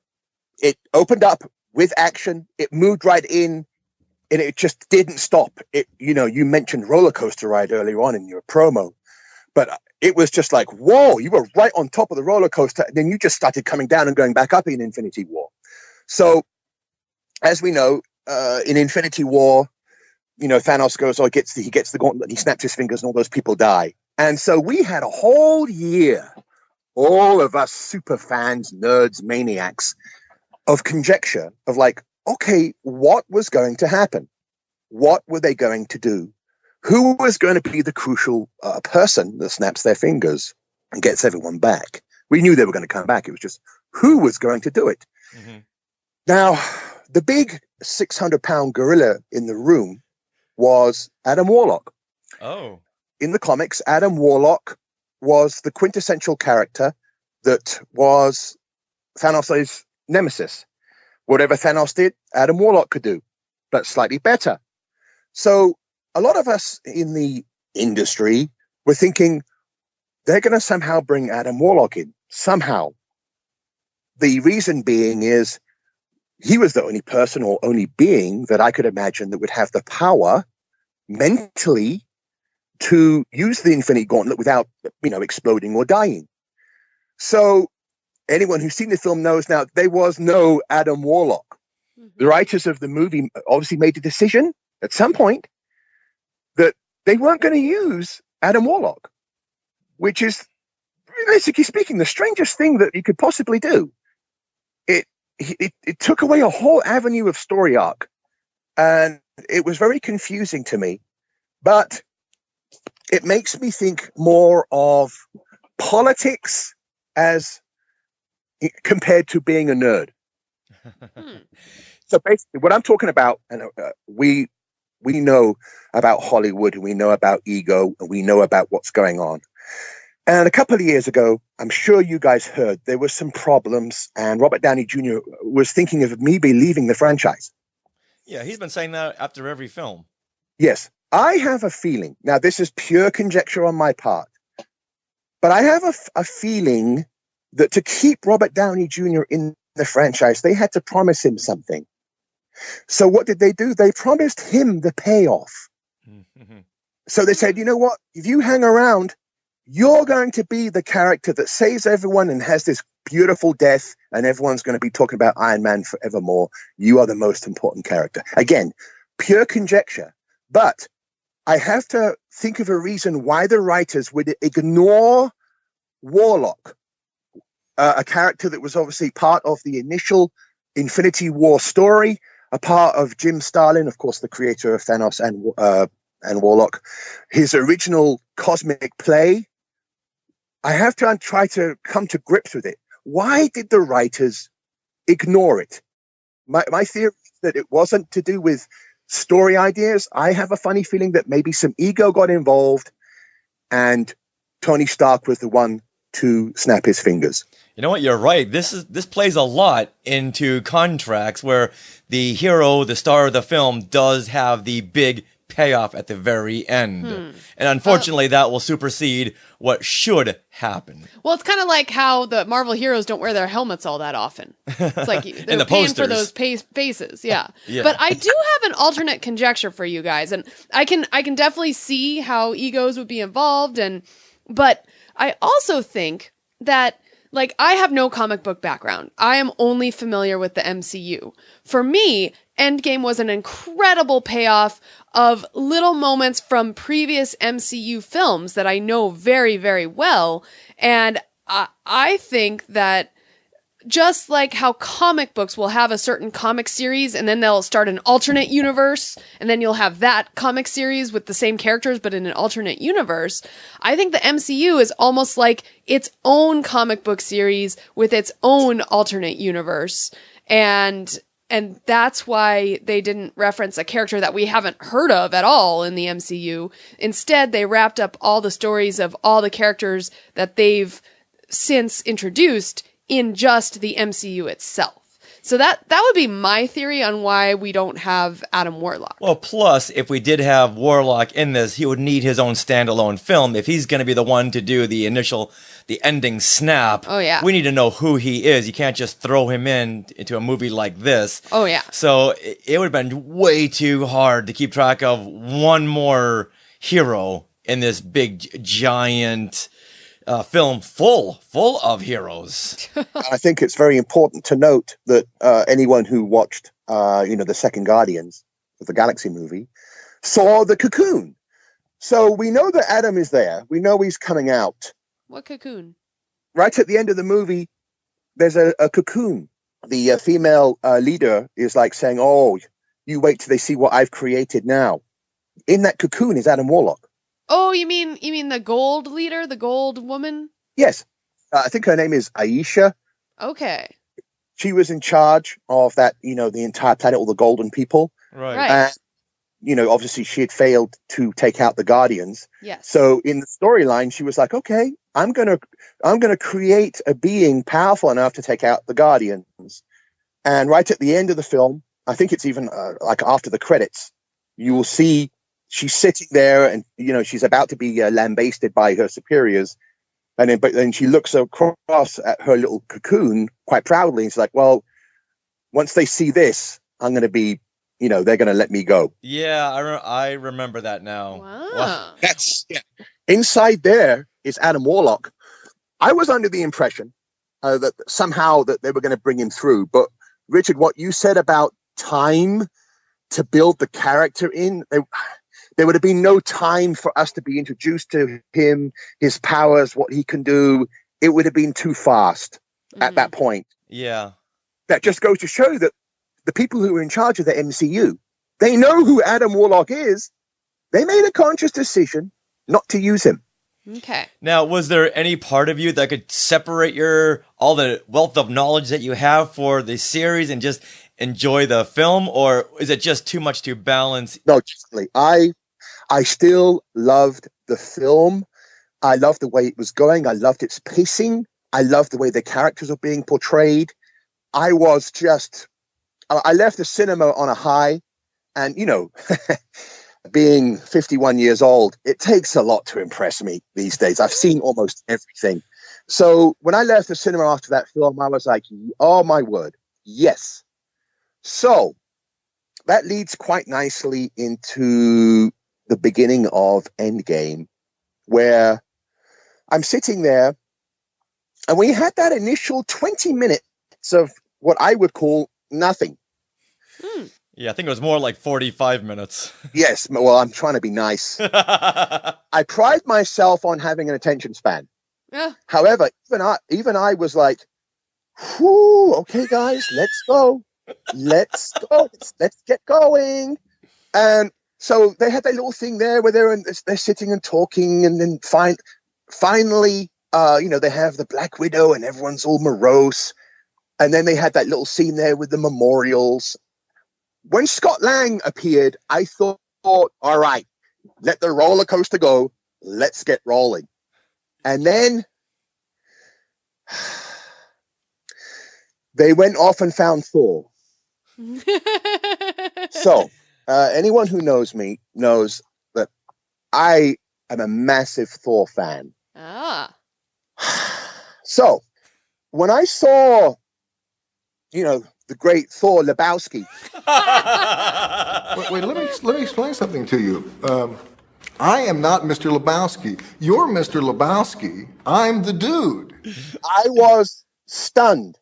It opened up with action. It moved right in, and it just didn't stop. You mentioned roller coaster ride earlier on in your promo, but it was just like, whoa, you were right on top of the roller coaster, and then you just started coming down and going back up in Infinity War. So, as we know, in Infinity War, Thanos goes, he gets the gauntlet, he snaps his fingers, and all those people die. And so we had a whole year, all of us super fans, nerds, maniacs, of conjecture of like, okay, what was going to happen? What were they going to do? Who was going to be the crucial person that snaps their fingers and gets everyone back? We knew they were going to come back. It was just who was going to do it? Mm-hmm. Now, the big 600-pound gorilla in the room was Adam Warlock. Oh. In the comics, Adam Warlock was the quintessential character that was Thanos' nemesis. Whatever Thanos did, Adam Warlock could do, but slightly better. So a lot of us in the industry were thinking they're going to somehow bring Adam Warlock in. Somehow. The reason being is he was the only person or only being that I could imagine that would have the power mentally to use the Infinity Gauntlet without, exploding or dying. So anyone who's seen the film knows now there was no Adam Warlock. The writers of the movie obviously made a decision at some point that they weren't going to use Adam Warlock, which is, realistically speaking, the strangest thing that you could possibly do. It took away a whole avenue of story arc, and it was very confusing to me. But it makes me think more of politics as compared to being a nerd. So basically, what I'm talking about, and we know about Hollywood, and we know about ego, and we know about what's going on. And a couple of years ago, I'm sure you guys heard there were some problems, and Robert Downey Jr. was thinking of maybe leaving the franchise. Yeah, he's been saying that after every film. Yes, I have a feeling. Now, this is pure conjecture on my part, but I have a feeling that to keep Robert Downey Jr. in the franchise, they had to promise him something. So what did they do? They promised him the payoff. So they said, you know what? If you hang around, you're going to be the character that saves everyone and has this beautiful death, and everyone's going to be talking about Iron Man forevermore. You are the most important character. Again, pure conjecture. But I have to think of a reason why the writers would ignore Warlock, a character that was obviously part of the initial Infinity War story, a part of Jim Starlin, of course, the creator of Thanos and Warlock, his original cosmic play. I have to try to come to grips with it. Why did the writers ignore it? My theory is that it wasn't to do with story ideas. I have a funny feeling that maybe some ego got involved and Tony Stark was the one to snap his fingers. You know what? You're right. This plays a lot into contracts where the hero, the star of the film, does have the big payoff at the very end. And unfortunately, that will supersede what should happen. Well, it's kind of like how the Marvel heroes don't wear their helmets all that often. It's like they're paying for those faces. Yeah. Yeah. But I do have an alternate conjecture for you guys, and I can definitely see how egos would be involved, but I also think that, like, I have no comic book background. I am only familiar with the MCU. For me, Endgame was an incredible payoff of little moments from previous MCU films that I know very, very well. And I think that just like how comic books will have a certain comic series and then they'll start an alternate universe and then you'll have that comic series with the same characters but in an alternate universe, I think the MCU is almost like its own comic book series with its own alternate universe. And that's why they didn't reference a character that we haven't heard of at all in the MCU. Instead, they wrapped up all the stories of all the characters that they've since introduced in just the MCU itself. So that would be my theory on why we don't have Adam Warlock. Well, plus, if we did have Warlock in this, he would need his own standalone film. If he's going to be the one to do the ending snap, oh yeah, we need to know who he is. You can't just throw him into a movie like this. Oh yeah. So it would have been way too hard to keep track of one more hero in this big, giant film full of heroes. I think it's very important to note that anyone who watched, the second Guardians of the Galaxy movie saw the cocoon. So we know that Adam is there. We know he's coming out. What cocoon? Right at the end of the movie, there's a cocoon. The female leader is like saying, "Oh, you wait till they see what I've created now." In that cocoon is Adam Warlock. Oh, you mean the gold leader, the gold woman? Yes. I think her name is Aisha. Okay. She was in charge of that, the entire planet, all the golden people. Right. And, obviously she had failed to take out the Guardians. Yes. So in the storyline, she was like, okay, I'm going to create a being powerful enough to take out the Guardians. And right at the end of the film, I think it's even like after the credits, you will see she's sitting there, and she's about to be lambasted by her superiors, but then she looks across at her little cocoon quite proudly, and she's like, "Well, once they see this, I'm going to be, they're going to let me go." Yeah, I remember that now. Wow. That's inside there is Adam Warlock. I was under the impression that somehow that they were going to bring him through, but Richard, what you said about time to build the character in, there would have been no time for us to be introduced to him, his powers, what he can do. It would have been too fast at that point. Yeah. That just goes to show that the people who are in charge of the MCU, they know who Adam Warlock is. They made a conscious decision not to use him. Okay. Now, was there any part of you that could separate all the wealth of knowledge that you have for the series and just enjoy the film, or is it just too much to balance? No, definitely. I still loved the film. I loved the way it was going. I loved its pacing. I loved the way the characters were being portrayed. I left the cinema on a high, and being 51 years old, it takes a lot to impress me these days. I've seen almost everything. So when I left the cinema after that film, I was like, oh my word, yes. So that leads quite nicely into the beginning of Endgame, where I'm sitting there, and we had that initial 20 minutes of what I would call nothing. Yeah, I think it was more like 45 minutes. Yes, well, I'm trying to be nice. I pride myself on having an attention span. Yeah. However, even I was like, whew, okay, guys, let's go. Let's go. Let's get going. And so they had that little thing there where they're sitting and talking, and then finally, they have the Black Widow and everyone's all morose. And then they had that little scene there with the memorials. When Scott Lang appeared, I thought, all right, let the roller coaster go. Let's get rolling. And then they went off and found Thor. So anyone who knows me knows that I am a massive Thor fan. Ah. So when I saw, the great Thor Lebowski. Wait, let me explain something to you. I am not Mr. Lebowski. You're Mr. Lebowski. I'm the dude. I was stunned.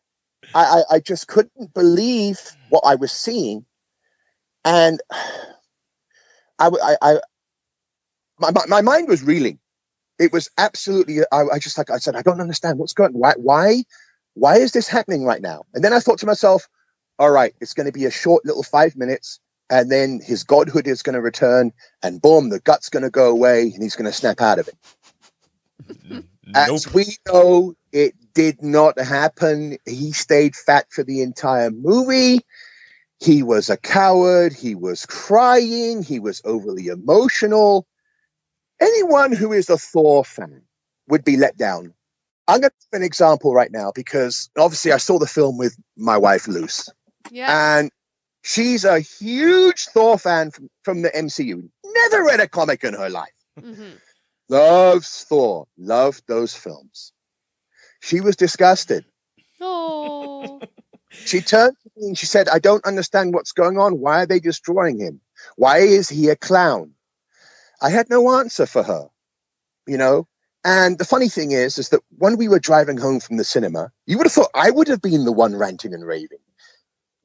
I just couldn't believe what I was seeing. And my mind was reeling. It was absolutely, I said, I don't understand what's going on. Why is this happening right now? And then I thought to myself, all right, it's going to be a short little 5 minutes, and then his godhood is going to return, and boom, the gut's going to go away, and he's going to snap out of it. Nope. As we know, it did not happen. He stayed fat for the entire movie. He was a coward. He was crying. He was overly emotional. Anyone who is a Thor fan would be let down. I'm going to give an example right now, because obviously I saw the film with my wife, Luce. Yes. And she's a huge Thor fan from the MCU. Never read a comic in her life. Mm-hmm. Loves Thor. Loved those films. She was disgusted. Oh. She turned to me and she said, I don't understand what's going on. Why are they destroying him? Why is he a clown? I had no answer for her, And the funny thing is that when we were driving home from the cinema, you would have thought I would have been the one ranting and raving.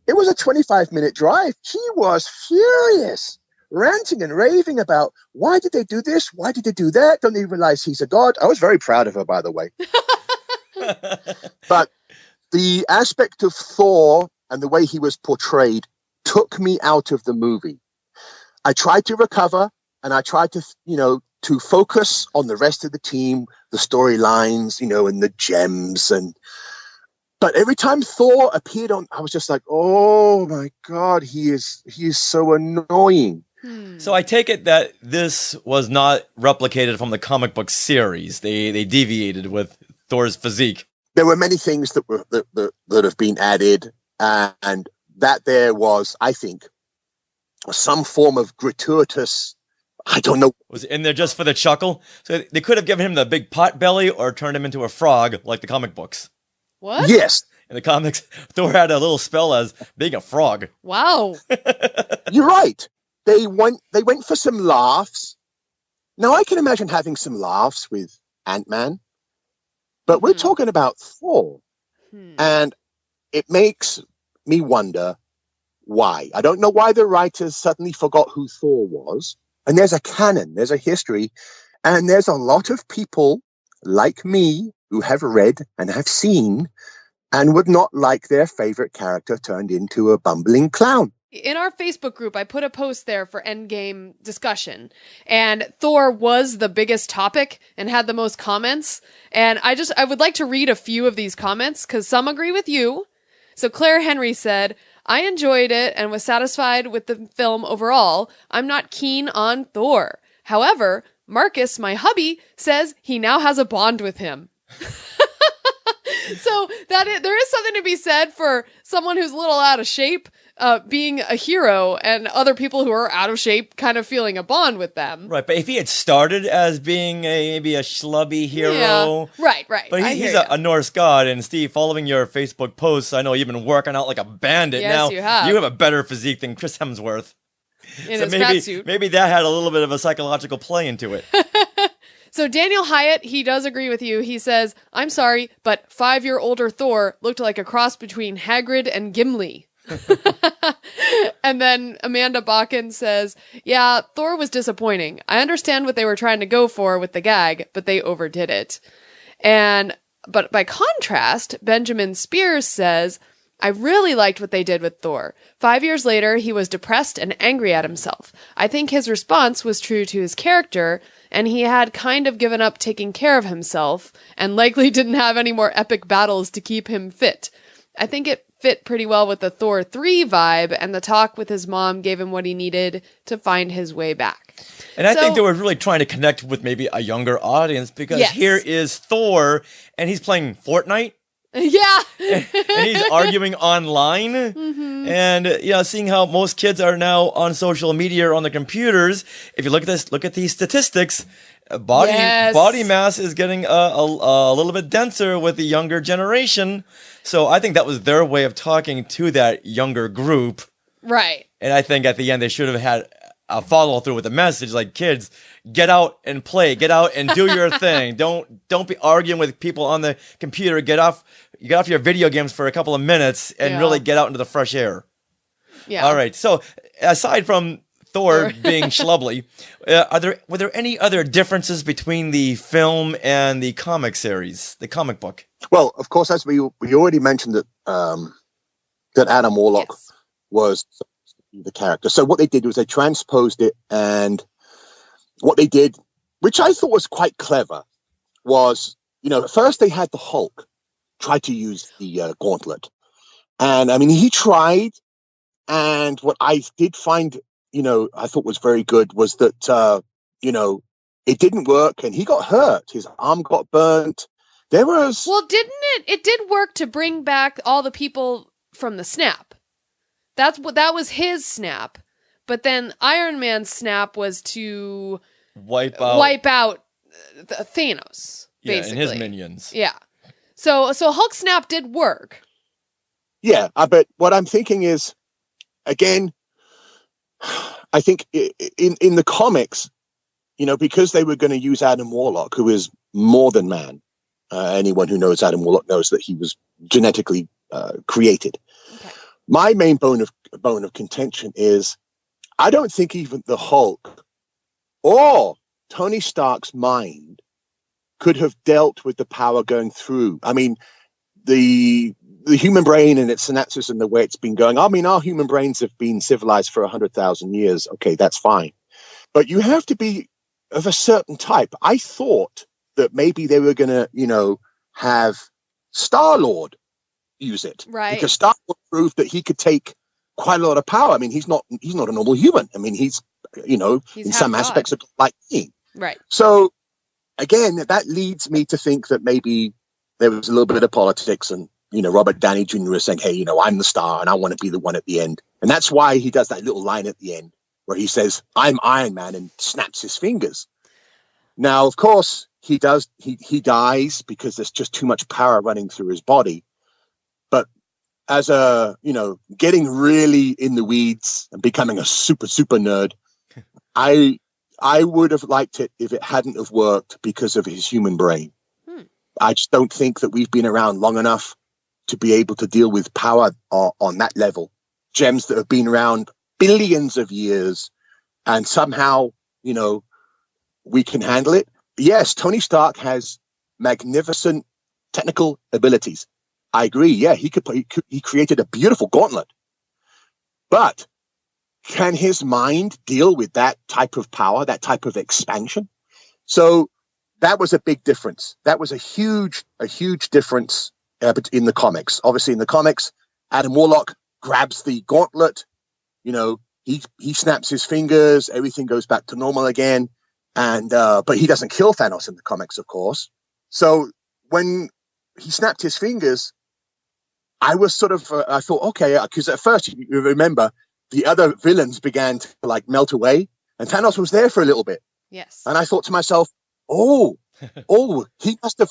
It was a 25-minute drive. She was furious, ranting and raving about, why did they do this? Why did they do that? Don't they realize he's a god? I was very proud of her, by the way. But the aspect of Thor and the way he was portrayed took me out of the movie. I tried to recover, and I tried to, to focus on the rest of the team, the storylines, and the gems. But every time Thor appeared I was just like, oh my God, he is so annoying. So I take it that this was not replicated from the comic book series. They deviated with Thor's physique. There were many things that have been added, and that there was, I think, some form of gratuitous I don't know. Was it in there just for the chuckle? So they could have given him the big pot belly or turned him into a frog like the comic books. What? Yes. In the comics, Thor had a little spell as being a frog. Wow. You're right. They went for some laughs. Now, I can imagine having some laughs with Ant-Man, but we're talking about Thor. And it makes me wonder why. I don't know why the writers suddenly forgot who Thor was. And there's a canon, there's a history, and there's a lot of people like me who have read and have seen and would not like their favorite character turned into a bumbling clown. In our Facebook group, I put a post there for Endgame discussion, and Thor was the biggest topic and had the most comments. And I would like to read a few of these comments because some agree with you. So Claire Henry said, I enjoyed it and was satisfied with the film overall. I'm not keen on Thor. However, Marcus, my hubby, says he now has a bond with him. So there is something to be said for someone who's a little out of shape being a hero, and other people who are out of shape kind of feeling a bond with them. Right, but if he had started as being maybe a schlubby hero... Yeah. Right. But he's a Norse god, and Steve, following your Facebook posts, I know you've been working out like a bandit. Yes, now. you have. You have a better physique than Chris Hemsworth. In his fat suit. Maybe that had a little bit of a psychological play into it. So Daniel Hyatt, he does agree with you. He says, I'm sorry, but 5-year-older Thor looked like a cross between Hagrid and Gimli. And then Amanda Bakken says, yeah, Thor was disappointing. I understand what they were trying to go for with the gag, but they overdid it. But by contrast, Benjamin Spears says, I really liked what they did with Thor. 5 years later, he was depressed and angry at himself. I think his response was true to his character, and he had kind of given up taking care of himself and likely didn't have any more epic battles to keep him fit. I think it fit pretty well with the Thor 3 vibe, and the talk with his mom gave him what he needed to find his way back. And I think they were really trying to connect with maybe a younger audience, because here is Thor, and he's playing Fortnite. Yeah. And he's arguing online. And, seeing how most kids are now on social media or on their computers, if you look at these statistics, body mass is getting a little bit denser with the younger generation. So I think that was their way of talking to that younger group. Right. And I think at the end they should have had a follow through with the message, like, kids, get out and play, get out and do your thing. Don't be arguing with people on the computer. Get off your video games for a couple of minutes and really get out into the fresh air. Yeah. All right. So aside from Thor being schlubbly, were there any other differences between the film and the comic series, the comic book? Well, of course, as we already mentioned that Adam Warlock was the character. So what they did was they transposed it, and what they did, which I thought was quite clever, was, at first they had the Hulk try to use the gauntlet. And I mean, he tried, and what I did find, I thought was very good was that, it didn't work, and he got hurt. His arm got burnt. Well, didn't it? It did work to bring back all the people from the snap. That was his snap. But then Iron Man's snap was to wipe out Thanos, basically. And his minions. Yeah. So Hulk snap did work. Yeah, but what I'm thinking is, again, I think in the comics, because they were going to use Adam Warlock, who is more than man. Anyone who knows Adam Warlock knows that he was genetically created. Okay. My main bone of contention is, I don't think even the Hulk or Tony Stark's mind could have dealt with the power going through. I mean, the human brain and its synapses and the way it's been going. I mean, our human brains have been civilized for 100,000 years. Okay, that's fine. But you have to be of a certain type. I thought that maybe they were going to, have Star-Lord use it. Right. Because Star-Lord proved that he could take quite a lot of power. I mean, he's not a normal human. I mean, he's in some aspects like me. Right. So, again, that leads me to think that maybe there was a little bit of politics, and, Robert Downey Jr. was saying, hey, I'm the star and I want to be the one at the end. And that's why he does that little line at the end. where he says, "I'm Iron Man," and snaps his fingers. Now, of course, he dies because there's just too much power running through his body. But as getting really in the weeds and becoming a super nerd, I would have liked it if it hadn't have worked because of his human brain. I just don't think that we've been around long enough to be able to deal with power on that level. Gems that have been around billions of years, and somehow, we can handle it. Yes, Tony Stark has magnificent technical abilities. I agree. Yeah, he created a beautiful gauntlet. But can his mind deal with that type of power, that type of expansion? So that was a big difference. That was a huge difference in the comics. Obviously, in the comics, Adam Warlock grabs the gauntlet. He snaps his fingers. Everything goes back to normal again. But he doesn't kill Thanos in the comics, of course. So when he snapped his fingers, I was I thought, okay, because at first, you remember, the other villains began to melt away, and Thanos was there for a little bit. Yes. And I thought to myself, he must have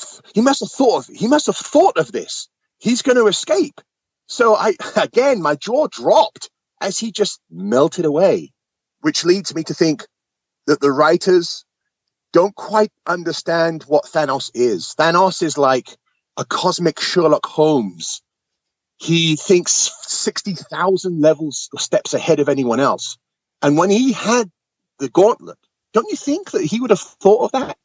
thought of this. He's going to escape. So my jaw dropped as he just melted away, which leads me to think that the writers don't quite understand what Thanos is. Thanos is like a cosmic Sherlock Holmes. He thinks 60,000 levels or steps ahead of anyone else. And when he had the gauntlet, don't you think that he would have thought of that?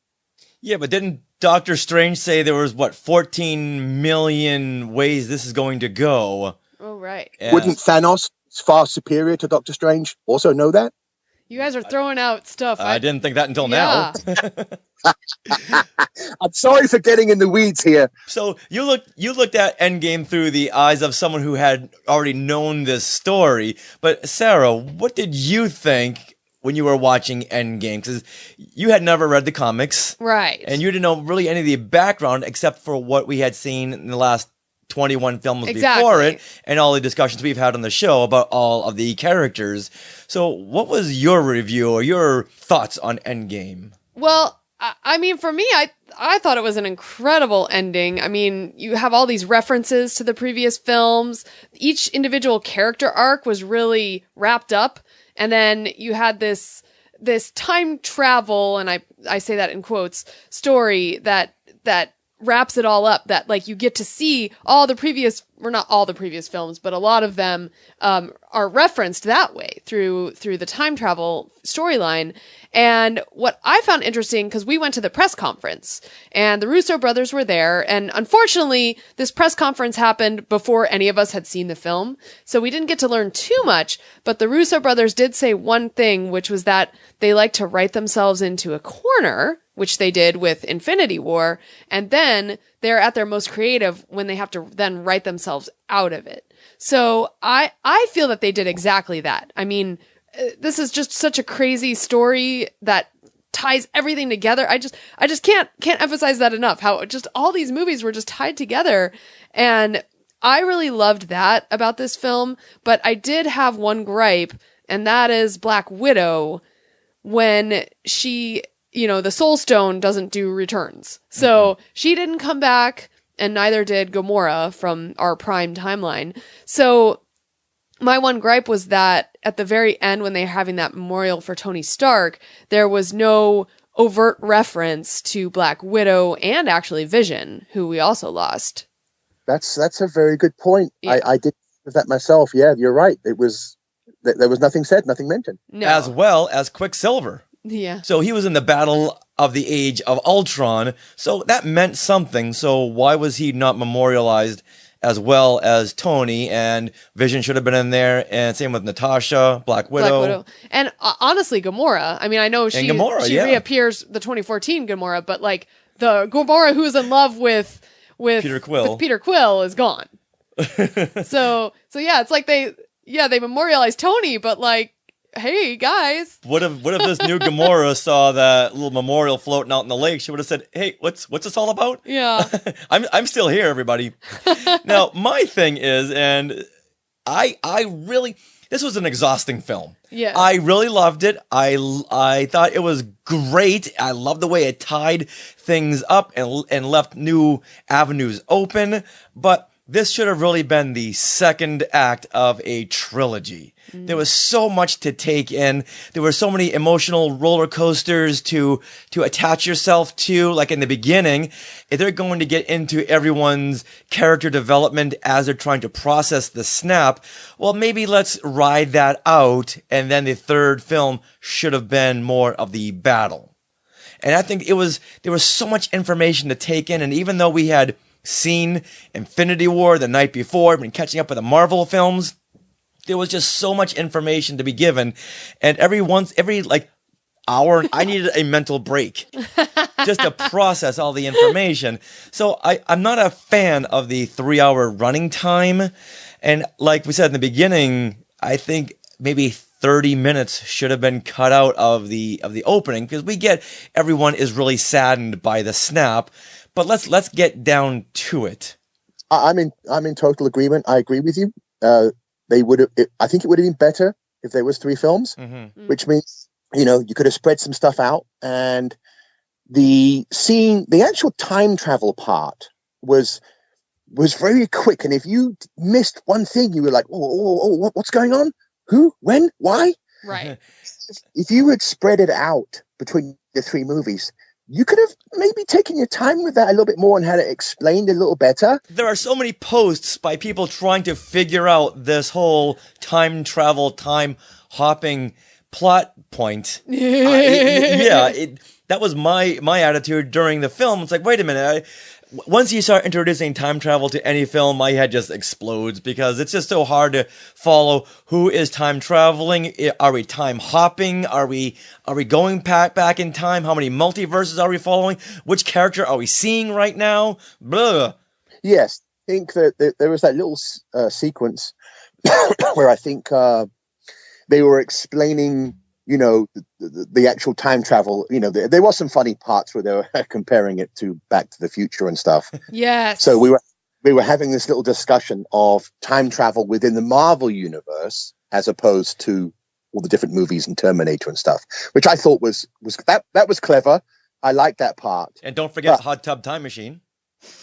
Yeah, but didn't Doctor Strange say there was, 14 million ways this is going to go? Oh, right. Yeah. Wouldn't Thanos, far superior to Doctor Strange, also know that? You guys are throwing out stuff. I didn't think that until now. I'm sorry for getting in the weeds here. So you looked at Endgame through the eyes of someone who had already known this story. But Sarah, what did you think when you were watching Endgame? Because you had never read the comics. Right. And you didn't know really any of the background except for what we had seen in the last 21 films before it, and all the discussions we've had on the show about all of the characters. So what was your review or your thoughts on Endgame? Well, I mean, for me, I thought it was an incredible ending. I mean, you have all these references to the previous films. Each individual character arc was really wrapped up. And then you had this time travel, and I say that in quotes, story that wraps it all up, that you get to see all the previous, or not all the previous films, but a lot of them are referenced that way through the time travel storyline. And what I found interesting, because we went to the press conference and the Russo brothers were there, and unfortunately this press conference happened before any of us had seen the film, so we didn't get to learn too much, but the Russo brothers did say one thing, which was that they like to write themselves into a corner, which they did with Infinity War, and then they're at their most creative when they have to then write themselves out of it. So I feel that they did exactly that. I mean, this is just such a crazy story that ties everything together. I just can't emphasize that enough, how just all these movies were just tied together. And I really loved that about this film, but I did have one gripe, and that is Black Widow, when she, the Soul Stone doesn't do returns. So she didn't come back, and neither did Gamora from our Prime timeline. So my one gripe was that at the very end, when they're having that memorial for Tony Stark, there was no overt reference to Black Widow and actually Vision, who we also lost. That's a very good point. Yeah. I did that myself. Yeah, you're right. There was nothing said, nothing mentioned. No. As well as Quicksilver. Yeah. So he was in the Battle of the Age of Ultron, so that meant something. So why was he not memorialized as well as Tony? And Vision should have been in there, and same with Natasha, Black Widow. And honestly, Gamora. I mean, I know she reappears, the 2014 Gamora, but the Gamora who is in love with Peter Quill. With Peter Quill is gone. so yeah, it's like they memorialized Tony, but hey guys, what if this new Gamora saw that little memorial floating out in the lake? She would have said, "Hey, what's this all about?" Yeah, I'm still here, everybody. Now my thing is, and I really, this was an exhausting film. Yeah. I really loved it. I thought it was great. I loved the way it tied things up and left new avenues open. But this should have really been the second act of a trilogy. There was so much to take in. There were so many emotional roller coasters to attach yourself to. Like in the beginning, if they're going to get into everyone's character development as they're trying to process the snap, well, maybe let's ride that out. And then the third film should have been more of the battle. And I think there was so much information to take in. And even though we had seen Infinity War the night before, been catching up with the Marvel films, there was just so much information to be given, and every like hour, I needed a mental break just to process all the information. So I'm not a fan of the 3-hour running time, and like we said in the beginning, I think maybe 30 minutes should have been cut out of the opening, because we get everyone is really saddened by the snap, but let's get down to it. I'm in total agreement. I agree with you. I think it would have been better if there was 3 films, which means, you could have spread some stuff out, and the actual time travel part was very quick. And if you missed one thing, you were like, oh, what's going on? Who, when, why? Right. If you had spread it out between the 3 movies, you could have maybe taken your time with that a little bit more and had it explained a little better. There are so many posts by people trying to figure out this whole time travel, time hopping plot point. That was my attitude during the film. It's like, wait a minute. Once you start introducing time travel to any film, my head just explodes, because it's just so hard to follow. Who is time traveling? Are we time hopping? Are we going back in time? How many multiverses are we following? Which character are we seeing right now? Blah. Yes, I think that there was that little sequence where I think they were explaining, the actual time travel. There was some funny parts where they were comparing it to Back to the Future and stuff. Yes. So we were having this little discussion of time travel within the Marvel universe as opposed to all the different movies and Terminator and stuff, which I thought was clever. I liked that part. And don't forget Hot Tub Time Machine.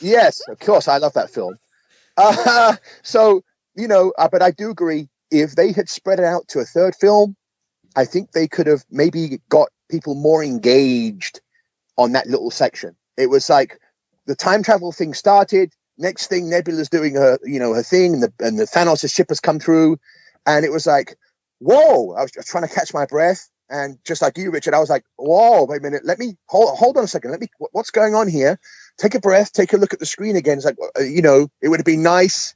Yes, of course, I love that film. But I do agree, if they had spread it out to a third film, I think they could have maybe got people more engaged on that little section. It was like the time travel thing started. Next thing, Nebula's doing her thing, and the Thanos' ship has come through, and it was like, whoa! I was just trying to catch my breath, and just like you, Richard, I was like, whoa! Wait a minute, let me hold on a second. What's going on here? Take a breath. Take a look at the screen again. It's like, it would have been nice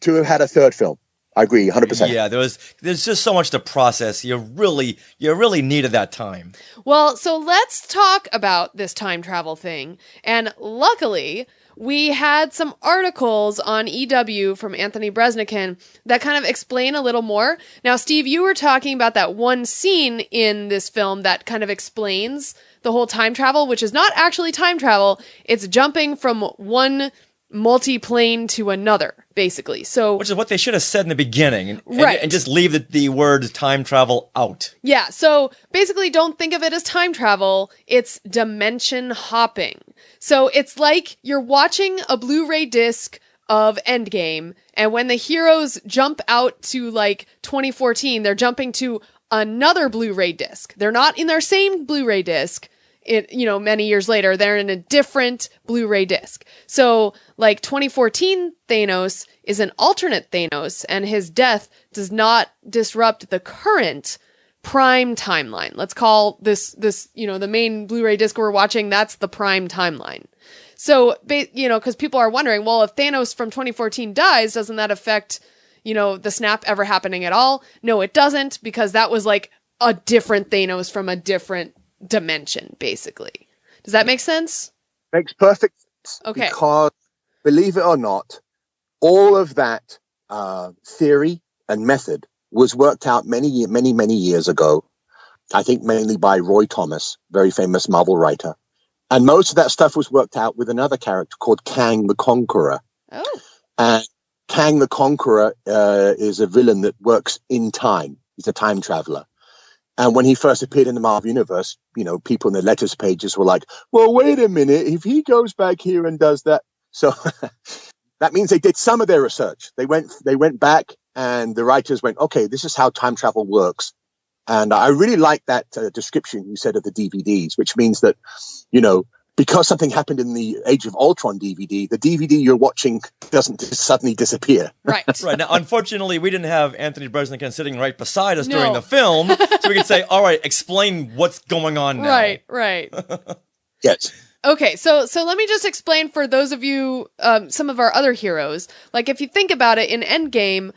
to have had a third film. I agree, 100%. Yeah, there's just so much to process. You really needed that time. Well, so let's talk about this time travel thing. And luckily, we had some articles on EW from Anthony Bresnikan that kind of explain a little more. Now, Steve, you were talking about that one scene in this film that kind of explains the whole time travel, which is not actually time travel. It's jumping from one multi-plane to another, basically. So, which is what they should have said in the beginning, right? And just leave the word time travel out. Yeah. So basically, don't think of it as time travel. It's dimension hopping. So it's like you're watching a Blu-ray disc of Endgame, and when the heroes jump out to like 2014, they're jumping to another Blu-ray disc. They're not in their same Blu-ray disc. Many years later, they're in a different Blu-ray disc. So, like 2014 Thanos is an alternate Thanos, and his death does not disrupt the current prime timeline. Let's call this the main Blu-ray disc we're watching, that's the prime timeline. So, because people are wondering, well, if Thanos from 2014 dies, doesn't that affect, the snap ever happening at all? No, it doesn't, because that was like a different Thanos from a different dimension, basically. Does that make sense? Makes perfect sense. Okay. Because, believe it or not, all of that theory and method was worked out many years ago. I think mainly by Roy Thomas, very famous Marvel writer. And most of that stuff was worked out with another character called Kang the Conqueror. Oh. And Kang the Conqueror is a villain that works in time. He's a time traveler. And when he first appeared in the Marvel Universe, people in the letters pages were like, well, wait a minute, if he goes back here and does that. So that means they did some of their research. They went back and the writers went, okay, this is how time travel works. And I really like that description you said of the DVDs, which means that, because something happened in the Age of Ultron DVD, the DVD you're watching doesn't suddenly disappear. Right. Right. Now, unfortunately, we didn't have Anthony Bresnikan sitting right beside us during the film, so we could say, all right, explain what's going on now. Right. Yes. Okay, so let me just explain for those of you, some of our other heroes. Like, if you think about it, in Endgame,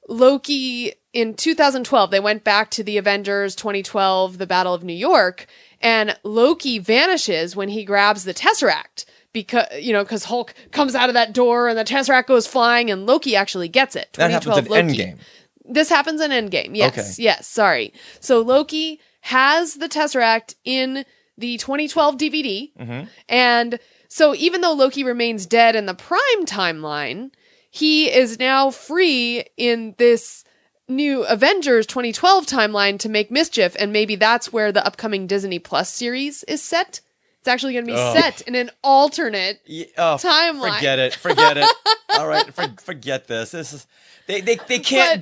Loki, in 2012, they went back to the Avengers 2012, the Battle of New York, and Loki vanishes when he grabs the Tesseract because Hulk comes out of that door and the Tesseract goes flying and Loki actually gets it. That happens in Endgame. This happens in Endgame. Yes. Okay. Yes. Sorry. So Loki has the Tesseract in the 2012 DVD. Mm-hmm. And so even though Loki remains dead in the Prime timeline, he is now free in this new Avengers 2012 timeline to make mischief, and maybe that's where the upcoming Disney Plus series is set. It's actually going to be set in an alternate timeline. Forget it. All right, forget this. This is they can't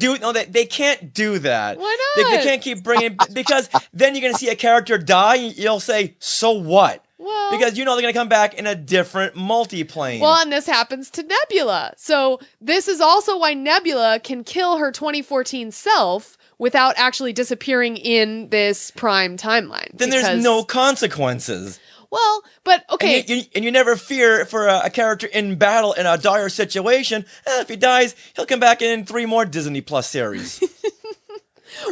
they can't do that. Why not? They can't keep bringing because then you're going to see a character die. And you'll say, so what? Well, because they're going to come back in a different multiplane. Well, and this happens to Nebula. So this is also why Nebula can kill her 2014 self without actually disappearing in this Prime timeline. Then there's no consequences. Well, but okay. And you never fear for a character in battle in a dire situation. If he dies, he'll come back in 3 more Disney Plus series.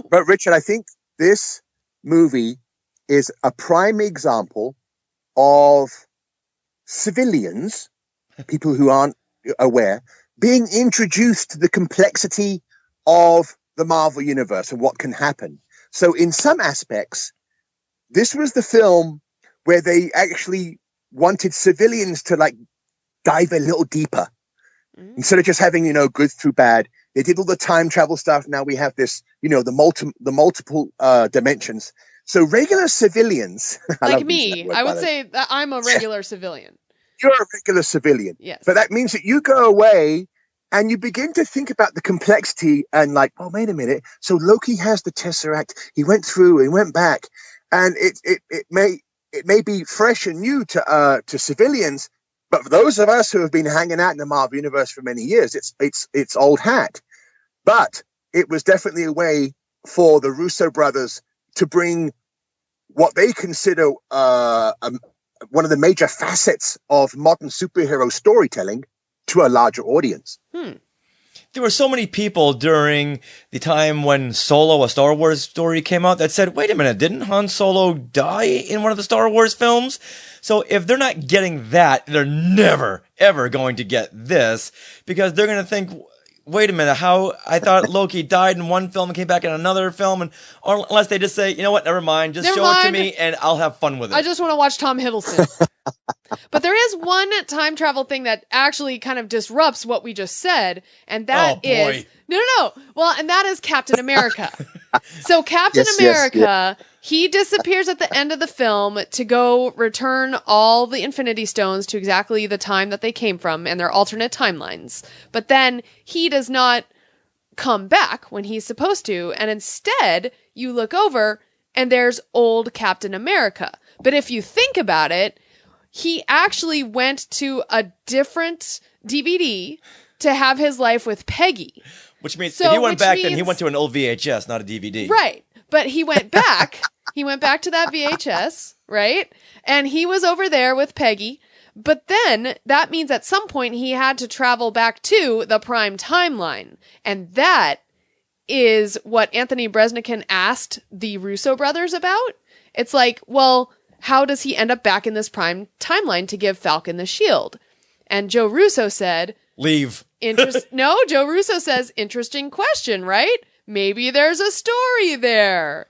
But Richard, I think this movie is a prime example of civilians, people who aren't aware, being introduced to the complexity of the Marvel Universe and what can happen. So in some aspects, this was the film where they actually wanted civilians to dive a little deeper. Instead of just having, good through bad, they did all the time travel stuff. Now we have this, the multiple dimensions. So regular civilians, like me, I would say that I'm a regular civilian. You're a regular civilian. Yes. But that means that you go away and you begin to think about the complexity and oh, wait a minute. So Loki has the Tesseract. He went through and went back, and it may be fresh and new to civilians, but for those of us who have been hanging out in the Marvel Universe for many years, it's old hat. But it was definitely a way for the Russo brothers to bring what they consider one of the major facets of modern superhero storytelling to a larger audience. There were so many people during the time when Solo, a Star Wars story, came out that said, wait a minute, didn't Han Solo die in one of the Star Wars films? So if they're not getting that, they're never, ever going to get this, because they're going to think, wait a minute, how I thought Loki died in one film and came back in another film, or unless they just say, you know what, never mind, just show it to me and I'll have fun with it. I just want to watch Tom Hiddleston. But there is one time travel thing that actually kind of disrupts what we just said, and that is... No. Well, and that is Captain America. So Captain America, he disappears at the end of the film to go return all the Infinity Stones to exactly the time that they came from and their alternate timelines. But then he does not come back when he's supposed to, and instead you look over and there's old Captain America. But if you think about it, he actually went to a different DVD to have his life with Peggy. Which means if he went back, then he went to an old VHS, not a DVD. Right. But he went back. He went back to that VHS, right? And he was over there with Peggy. But then that means at some point he had to travel back to the Prime timeline. And that is what Anthony Bresnikan asked the Russo brothers about. It's like, well, how does he end up back in this Prime timeline to give Falcon the shield? And Joe Russo said... Leave. No, Joe Russo says, interesting question, right? Maybe there's a story there.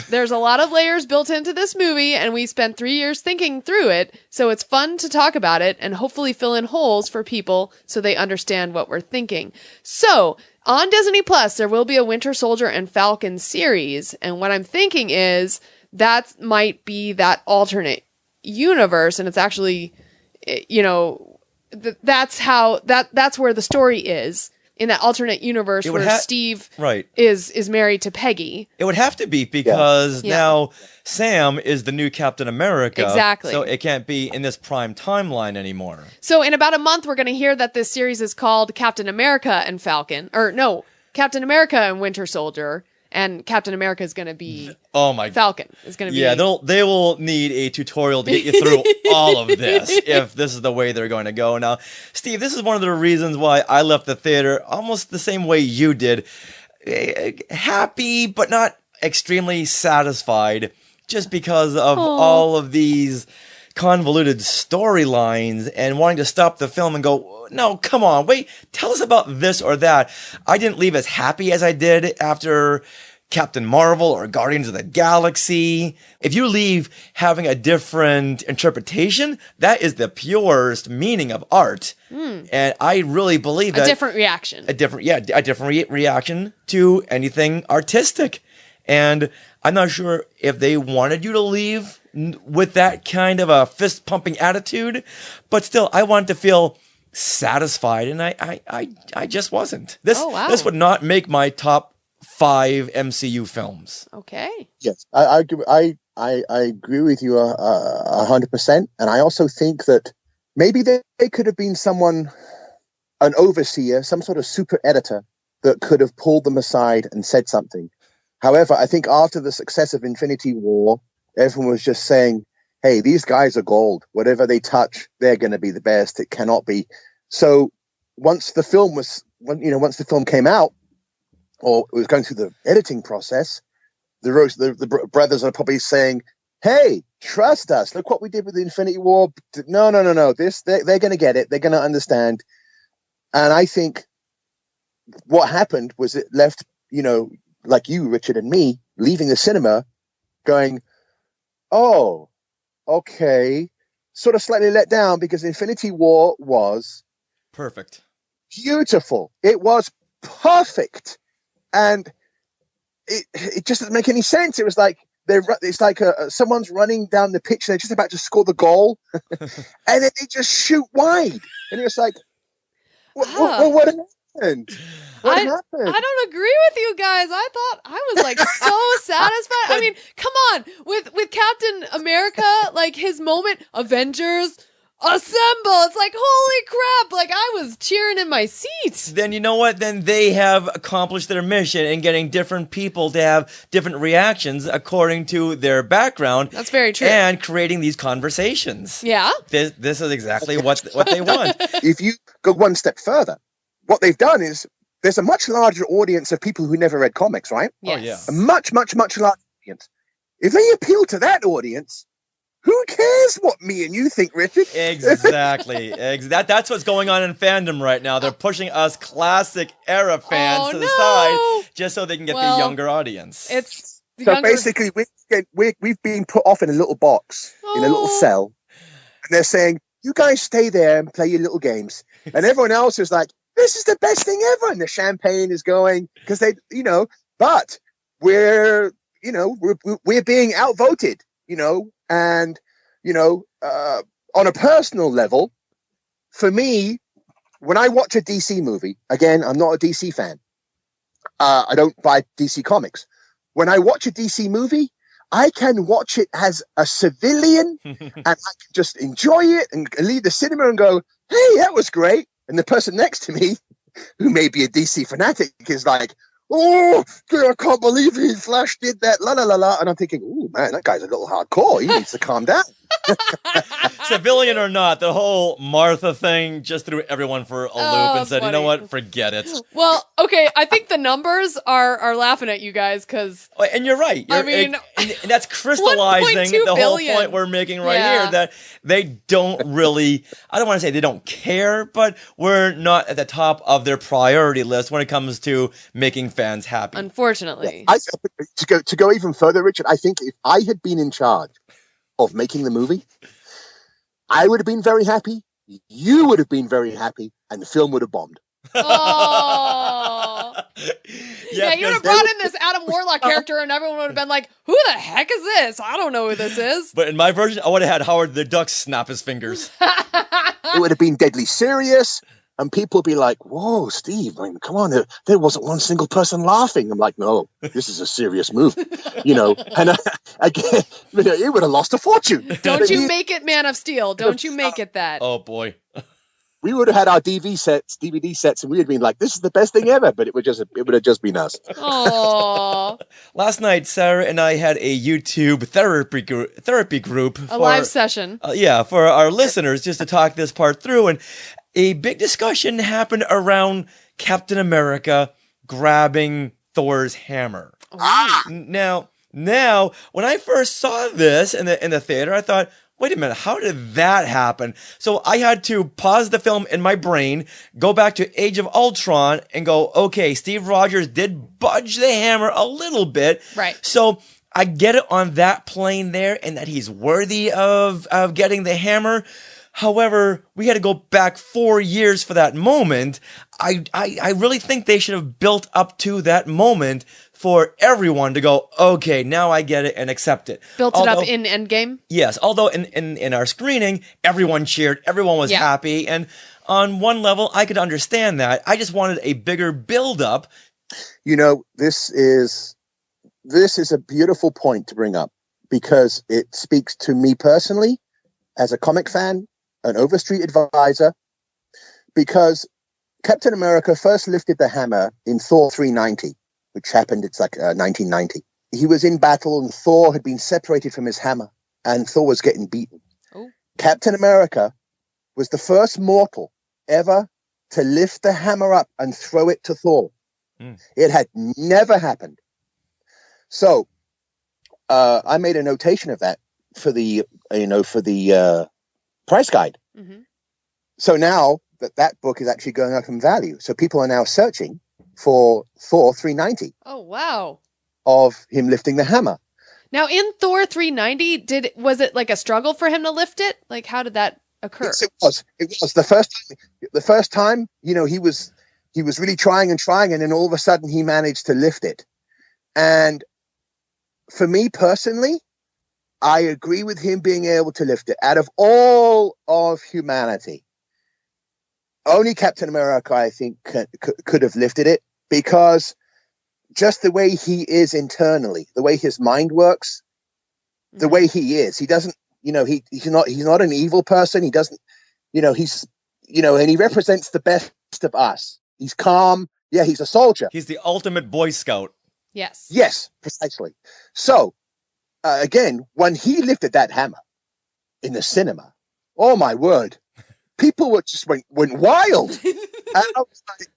There's a lot of layers built into this movie, and we spent 3 years thinking through it, so it's fun to talk about it and hopefully fill in holes for people so they understand what we're thinking. So, on Disney Plus, there will be a Winter Soldier and Falcon series, and what I'm thinking is that might be that alternate universe, and it's actually, you know, that's where the story is. In that alternate universe where Steve is married to Peggy. It would have to be because now Sam is the new Captain America. Exactly. So it can't be in this prime timeline anymore. So in about a month, we're going to hear that this series is called Captain America and Falcon. Or no, Captain America and Winter Soldier. And Captain America is going to be Falcon. Is going to be they will need a tutorial to get you through all of this if this is the way they're going to go. Now, Steve, this is one of the reasons why I left the theater almost the same way you did. Happy, but not extremely satisfied, just because of all of these convoluted storylines and wanting to stop the film and go, no, come on, wait, tell us about this or that. I didn't leave as happy as I did after Captain Marvel or Guardians of the Galaxy. If you leave having a different interpretation, that is the purest meaning of art. And I really believe that a different reaction. A different reaction to anything artistic. And I'm not sure if they wanted you to leave with that kind of a fist-pumping attitude, but still, I wanted to feel satisfied, and I just wasn't. This would not make my top 5 MCU films. Okay. Yes, I agree with you 100%, and I also think that maybe they could have been an overseer, some sort of super editor that could have pulled them aside and said something. However, I think after the success of Infinity War, everyone was just saying, hey, these guys are gold. Whatever they touch, they're going to be the best. It cannot be. So once the film came out, or it was going through the editing process, the brothers are probably saying, hey, trust us. Look what we did with the Infinity War. No. They're going to get it. They're going to understand. And I think what happened was it left, like you, Richard, and me, leaving the cinema going, oh, okay, sort of slightly let down, because Infinity War was perfect, beautiful. It was perfect, and it just doesn't make any sense. It was like it's like someone's running down the pitch and they're just about to score the goal, and then they just shoot wide, and it's like, what happened? What happened? I don't agree with you guys. I thought I was like so satisfied. I mean, come on, with Captain America, like his moment, Avengers Assemble. It's like, holy crap! Like I was cheering in my seat. Then you know what? Then they have accomplished their mission in getting different people to have different reactions according to their background. That's very true. And creating these conversations. Yeah. This is exactly what they want. If you go one step further, what they've done is, there's a much larger audience of people who never read comics, right? Yes. Oh, yeah. A much, much, much larger audience. If they appeal to that audience, who cares what me and you think, Richard? Exactly. That's what's going on in fandom right now. They're pushing us classic era fans to the side just so they can get the younger audience. So basically, we've been put off in a little box, in a little cell, and they're saying, you guys stay there and play your little games. And everyone else is like, this is the best thing ever, and the champagne is going because but we're being outvoted, and on a personal level, for me, when I watch a DC movie, again, I'm not a DC fan. I don't buy DC comics. When I watch a DC movie, I can watch it as a civilian, and I can just enjoy it and leave the cinema and go, hey, that was great. And the person next to me, who may be a DC fanatic, is like, oh, I can't believe Flash did that, la la la la. And I'm thinking, oh man, that guy's a little hardcore. He needs to calm down. Civilian or not, the whole Martha thing just threw everyone for a loop and said, you know what, forget it. Well, okay, I think the numbers are laughing at you guys because... And you're right. I mean... And that's crystallizing the whole point we're making right here, that they don't really, I don't want to say they don't care, but we're not at the top of their priority list when it comes to making fans happy. Unfortunately. To go even further, Richard, I think if I had been in charge of making the movie, I would have been very happy, you would have been very happy, and the film would have bombed. Oh. Yeah, you would have brought in this Adam Warlock character and everyone would have been like, who the heck is this? I don't know who this is. But in my version, I would have had Howard the Duck snap his fingers. It would have been deadly serious, and people would be like, whoa, Steve, I mean, come on, there wasn't one single person laughing. I'm like, no, this is a serious movie. And again, it would have lost a fortune. Don't you make it Man of Steel. Don't you make it that. Oh, boy. We would have had our DVD sets, and we would have been like, this is the best thing ever, but it would have just been us. Aww. Last night, Sarah and I had a YouTube therapy group. A live session. For our listeners, just to talk this part through. And a big discussion happened around Captain America grabbing Thor's hammer. Now, when I first saw this in the theater, I thought, wait a minute, how did that happen? So I had to pause the film in my brain, go back to Age of Ultron, and go, okay, Steve Rogers did budge the hammer a little bit. Right. So I get it on that plane there, and that he's worthy of getting the hammer. However, we had to go back 4 years for that moment. I really think they should have built up to that moment for everyone to go, okay, now I get it and accept it. Built it up in Endgame? Yes, although in our screening, everyone cheered, everyone was happy, and on one level, I could understand that. I just wanted a bigger build-up. This is a beautiful point to bring up, because it speaks to me personally as a comic fan, an Overstreet advisor, because Captain America first lifted the hammer in Thor 390, which happened, it's like 1990. He was in battle and Thor had been separated from his hammer and Thor was getting beaten. Oh. Captain America was the first mortal ever to lift the hammer up and throw it to Thor. It had never happened. So I made a notation of that for the price guide. Mm-hmm. So now that book is actually going up in value. So people are now searching for Thor 390. Oh, wow. Of him lifting the hammer. Now, in Thor 390, was it like a struggle for him to lift it? Like, how did that occur? Yes, it was. It was the first time. He was really trying, and then all of a sudden he managed to lift it. And for me personally, I agree with him being able to lift it. Out of all of humanity, only Captain America, I think, could have lifted it, because just the way he is internally, the way his mind works, the way he is, he doesn't, he's not an evil person. He doesn't, he's, and he represents the best of us. He's calm. Yeah, he's a soldier. He's the ultimate Boy Scout. Yes. Yes, precisely. So, again, when he lifted that hammer in the cinema, oh my word, people just went wild. And I was like,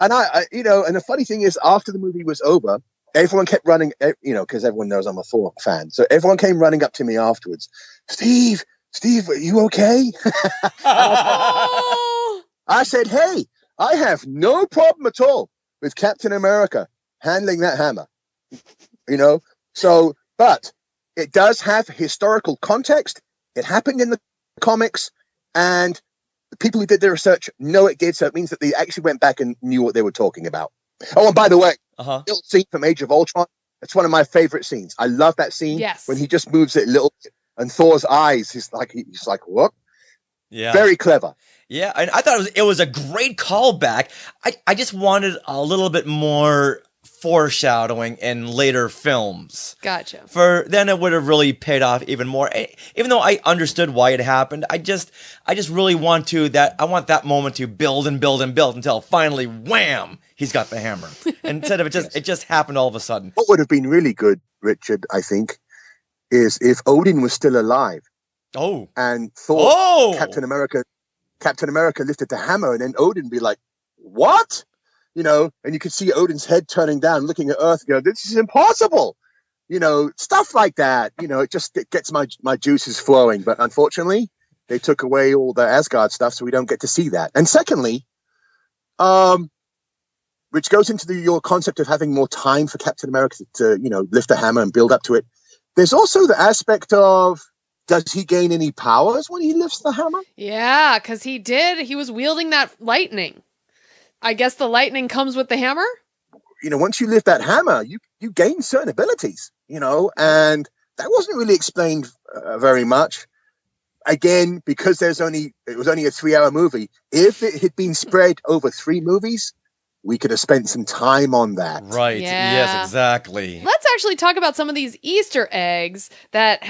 and and the funny thing is, after the movie was over, everyone kept running, because everyone knows I'm a Thor fan. So everyone came running up to me afterwards. Steve, are you okay? I said, hey, I have no problem at all with Captain America handling that hammer. So, but it does have historical context. It happened in the comics, and the people who did their research know it did, so it means that they actually went back and knew what they were talking about. Oh, and by the way, little scene from Age of Ultron, it's one of my favorite scenes. I love that scene. Yes. When he just moves it a little bit, and Thor's eyes, he's like, what? Yeah. Very clever. Yeah, and I thought it was a great callback. I just wanted a little bit more foreshadowing in later films. Gotcha. For then it would have really paid off even more. Even though I understood why it happened, I just really want that moment to build and build and build until finally, wham, he's got the hammer. Instead of it just happened all of a sudden. What would have been really good, Richard, I think, is if Odin was still alive Oh. And thought Captain America lifted the hammer, and then Odin be like, what? You know, and you could see Odin's head turning down, looking at Earth, go, this is impossible. You know, stuff like that. You know, it gets my juices flowing. But unfortunately, they took away all the Asgard stuff, so we don't get to see that. And secondly, which goes into your concept of having more time for Captain America to, you know, lift a hammer and build up to it. There's also the aspect of, does he gain any powers when he lifts the hammer? Yeah, because he did. He was wielding that lightning. I guess the lightning comes with the hammer? You know, once you lift that hammer, you gain certain abilities, you know, and that wasn't really explained very much. Again, because it was only a 3-hour movie. If it had been spread over 3 movies, we could have spent some time on that. Right. Yeah. Yes, exactly. Let's actually talk about some of these Easter eggs that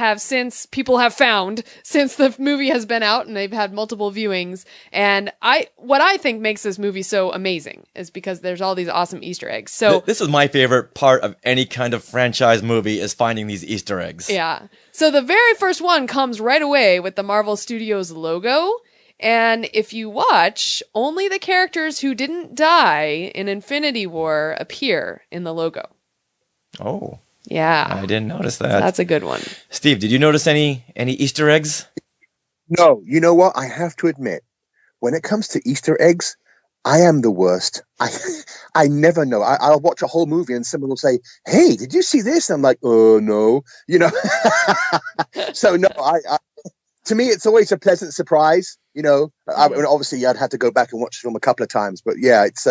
people have found since the movie has been out and they've had multiple viewings. And what I think makes this movie so amazing is because there's all these awesome Easter eggs. So this is my favorite part of any kind of franchise movie, is finding these Easter eggs. Yeah. So the very first one comes right away with the Marvel Studios logo. And if you watch, only the characters who didn't die in Infinity War appear in the logo. Oh. Yeah. I didn't notice that. So that's a good one. Steve, did you notice any Easter eggs? No. You know what? I have to admit, when it comes to Easter eggs, I am the worst. I never know. I'll watch a whole movie and someone will say, hey, did you see this? And I'm like, oh, no. You know? So, no, to me, it's always a pleasant surprise. You know, I mean, obviously, I'd have to go back and watch the film a couple of times. But yeah, it's,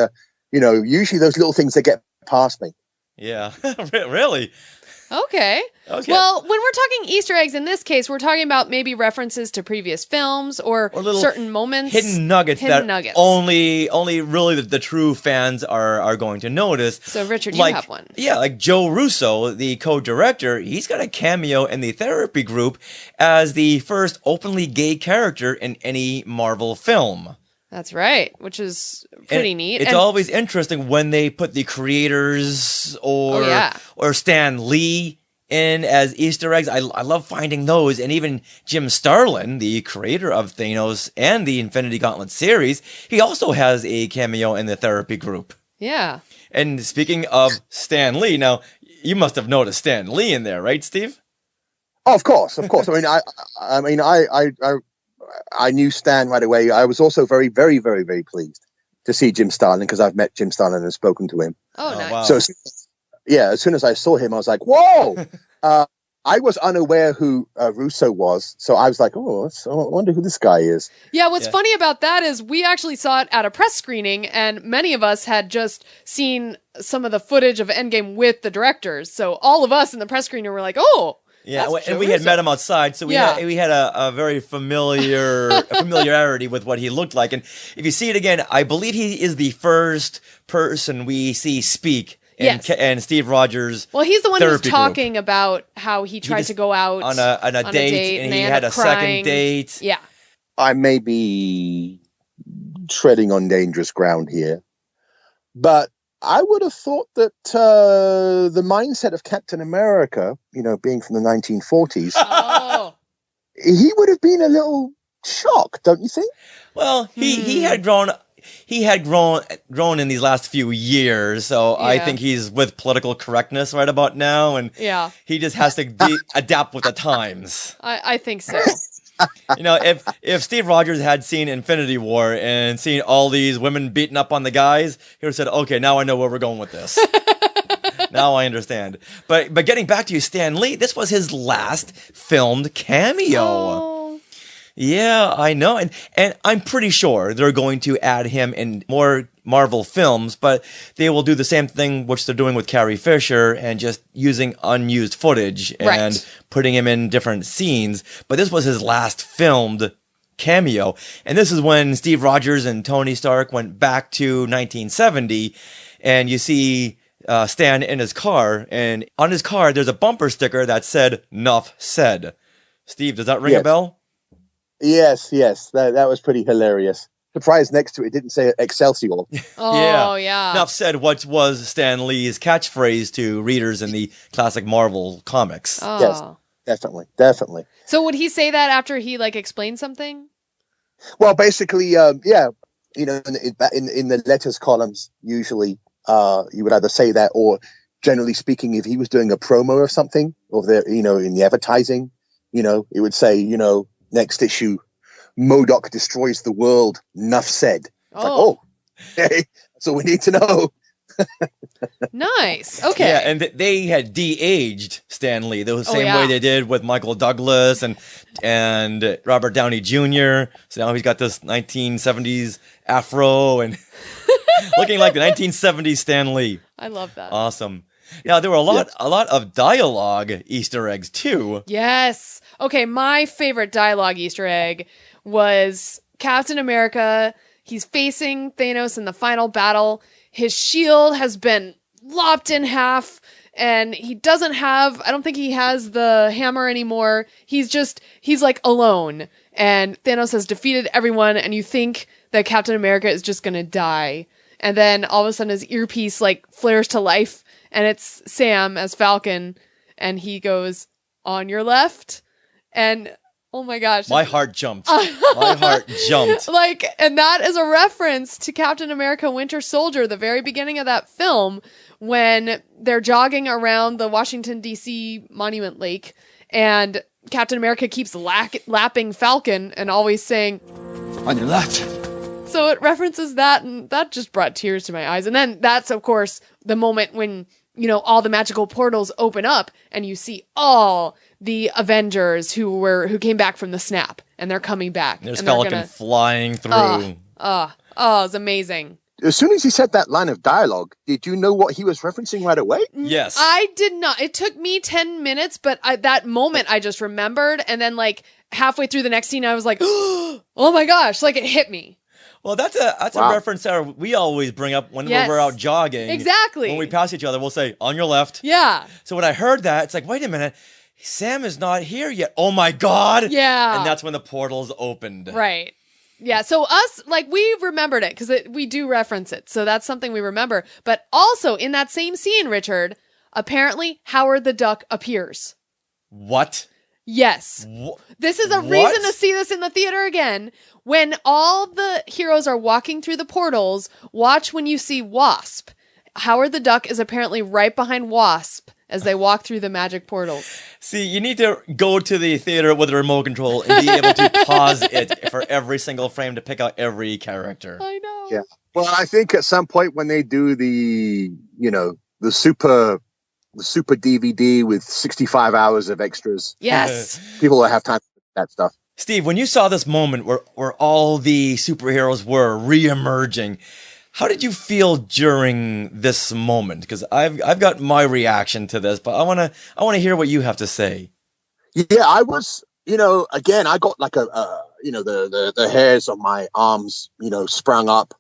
you know, usually those little things that get past me. Yeah, really? Okay. Well, when we're talking Easter eggs, in this case, we're talking about maybe references to previous films or certain moments. Hidden nuggets only really the true fans are going to notice. So, Richard, you have one. Yeah, like Joe Russo, the co-director, he's got a cameo in the therapy group as the first openly gay character in any Marvel film. That's right, which is pretty neat. It's always interesting when they put the creators or Stan Lee in as Easter eggs. I love finding those. And even Jim Starlin, the creator of Thanos and the Infinity Gauntlet series, he also has a cameo in the therapy group. Yeah. And speaking of Stan Lee, now, you must have noticed Stan Lee in there, right, Steve? Oh, of course. I knew Stan right away. I was also very, very, very, very pleased to see Jim Starlin because I've met Jim Starlin and spoken to him. Oh, nice. Wow. So, as soon as I saw him, I was like, whoa! I was unaware who Russo was. So I was like, I wonder who this guy is. Yeah, what's funny about that is we actually saw it at a press screening, and many of us had just seen some of the footage of Endgame with the directors. So all of us in the press screening were like, oh, yeah, and we had met him outside, so we had a very familiarity with what he looked like. And if you see it again, I believe he is the first person we see speak in Steve Rogers' Well, he's the one who's therapy talking about how he tried to go out on a date, and he had a second date. Yeah. I may be treading on dangerous ground here, but I would have thought that the mindset of Captain America, you know, being from the 1940s, he would have been a little shocked, don't you think? Well, he had grown in these last few years, so I think he's with political correctness right about now, and he just has to adapt with the times. I think so. You know, if Steve Rogers had seen Infinity War and seen all these women beating up on the guys, he would have said, okay, now I know where we're going with this. Now I understand. But getting back to you, Stan Lee, this was his last filmed cameo. Oh. Yeah, I know. And I'm pretty sure they're going to add him in more Marvel films, but they will do the same thing which they're doing with Carrie Fisher and just using unused footage and putting him in different scenes. But this was his last filmed cameo. And this is when Steve Rogers and Tony Stark went back to 1970, and you see Stan in his car, and on his car there's a bumper sticker that said, "Nuff said." Steve, does that ring a bell? Yes. That was pretty hilarious. Surprised next to it didn't say Excelsior. Oh, yeah. Enough said what was Stan Lee's catchphrase to readers in the classic Marvel comics. Oh. Yes. Definitely. So would he say that after he like explained something? Well, basically, yeah, in the letters columns, usually you would either say that, or generally speaking, if he was doing a promo of something, or in the advertising, it would say, next issue, MODOK destroys the world. Nuff said. It's okay, that's all we need to know. Nice. Okay. Yeah, and they had de-aged Stan Lee the same way they did with Michael Douglas and Robert Downey Jr. So now he's got this 1970s afro and looking like the 1970s Stan Lee. I love that. Awesome. Yeah, there were a lot of dialogue Easter eggs too. Yes. Okay, my favorite dialogue Easter egg was Captain America. He's facing Thanos in the final battle. His shield has been lopped in half, and he doesn't have, I don't think he has the hammer anymore. He's like alone, and Thanos has defeated everyone, and you think that Captain America is just gonna die. And then all of a sudden his earpiece like flares to life, and it's Sam as Falcon, and he goes, "On your left," and oh my gosh. My heart jumped. My heart jumped. And that is a reference to Captain America Winter Soldier, the very beginning of that film, when they're jogging around the Washington, D.C. Monument Lake, and Captain America keeps lapping Falcon and always saying, "On your left." So it references that, and that just brought tears to my eyes. And then that's, of course, the moment when, all the magical portals open up, and you see all the Avengers who came back from the snap, and they're coming back. There's Falcon flying through. It's amazing. As soon as he said that line of dialogue, did you know what he was referencing right away? Yes. I did not. It took me 10 minutes, but that moment I just remembered, and then like halfway through the next scene, I was like, oh my gosh, like it hit me. Well, that's a reference that we always bring up when we're out jogging. Exactly. When we pass each other, we'll say, "On your left." Yeah. So when I heard that, it's like, wait a minute. Sam is not here yet. Oh my God. Yeah. And that's when the portals opened. Right. Yeah. So us, we remembered it because we do reference it. So that's something we remember. But also in that same scene, Richard, apparently Howard the Duck appears. What? Yes. This is a reason to see this in the theater again. When all the heroes are walking through the portals, watch when you see Wasp. Howard the Duck is apparently right behind Wasp as they walk through the magic portals. See, you need to go to the theater with a remote control and be able to pause it for every single frame to pick out every character. I know. Yeah. Well, I think at some point when they do the super DVD with 65 hours of extras. Yes. People will have time for that stuff. Steve, when you saw this moment where all the superheroes were re-emerging, how did you feel during this moment? Because I've got my reaction to this, but I want to hear what you have to say. Yeah, I was, again, I got like the hairs on my arms, sprung up,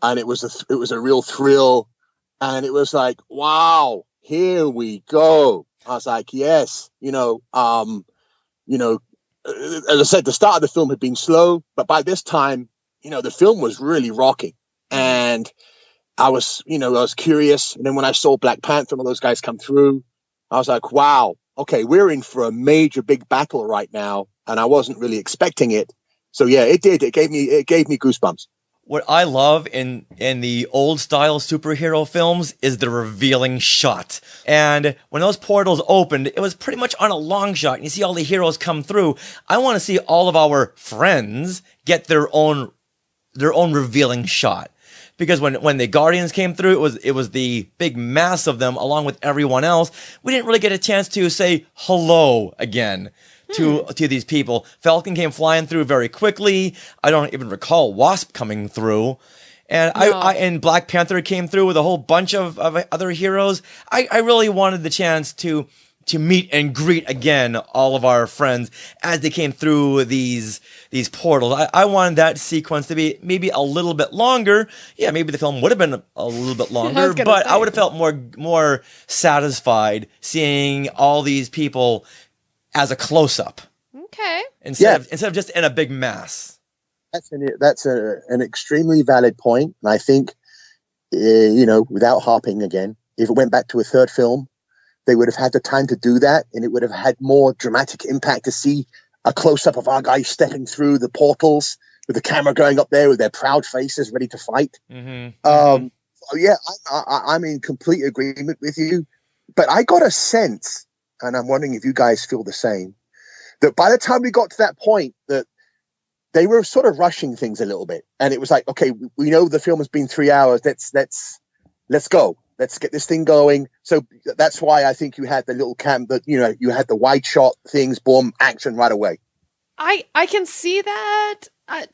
and it was a real thrill, and it was like, wow, here we go. I was like, yes, as I said, the start of the film had been slow, but by this time, the film was really rocking. And I was curious. And then when I saw Black Panther and all those guys come through, I was like, wow, okay, we're in for a major big battle right now. And I wasn't really expecting it. So yeah, it did. It gave me goosebumps. What I love in the old style superhero films is the revealing shot. And when those portals opened, it was pretty much on a long shot. And you see all the heroes come through. I want to see all of our friends get their own revealing shot. Because when the Guardians came through, it was the big mass of them along with everyone else. We didn't really get a chance to say hello again to these people. Falcon came flying through very quickly. I don't even recall Wasp coming through. And and Black Panther came through with a whole bunch of other heroes. I really wanted the chance to meet and greet again all of our friends as they came through these portals. I wanted that sequence to be maybe a little bit longer. Yeah, maybe the film would have been a little bit longer, but I would have felt more satisfied seeing all these people as a close-up. Okay. Instead of just in a big mass. That's an extremely valid point. And I think, without harping again, if it went back to a third film, they would have had the time to do that, and it would have had more dramatic impact to see a close-up of our guys stepping through the portals with the camera going up there with their proud faces ready to fight. So yeah, I'm in complete agreement with you. But I got a sense, and I'm wondering if you guys feel the same, that by the time we got to that point, that they were sort of rushing things a little bit. And it was like, okay, we know the film has been 3 hours. Let's go. Let's get this thing going. So that's why I think you had the little you had the wide shot things, boom, action right away. I can see that.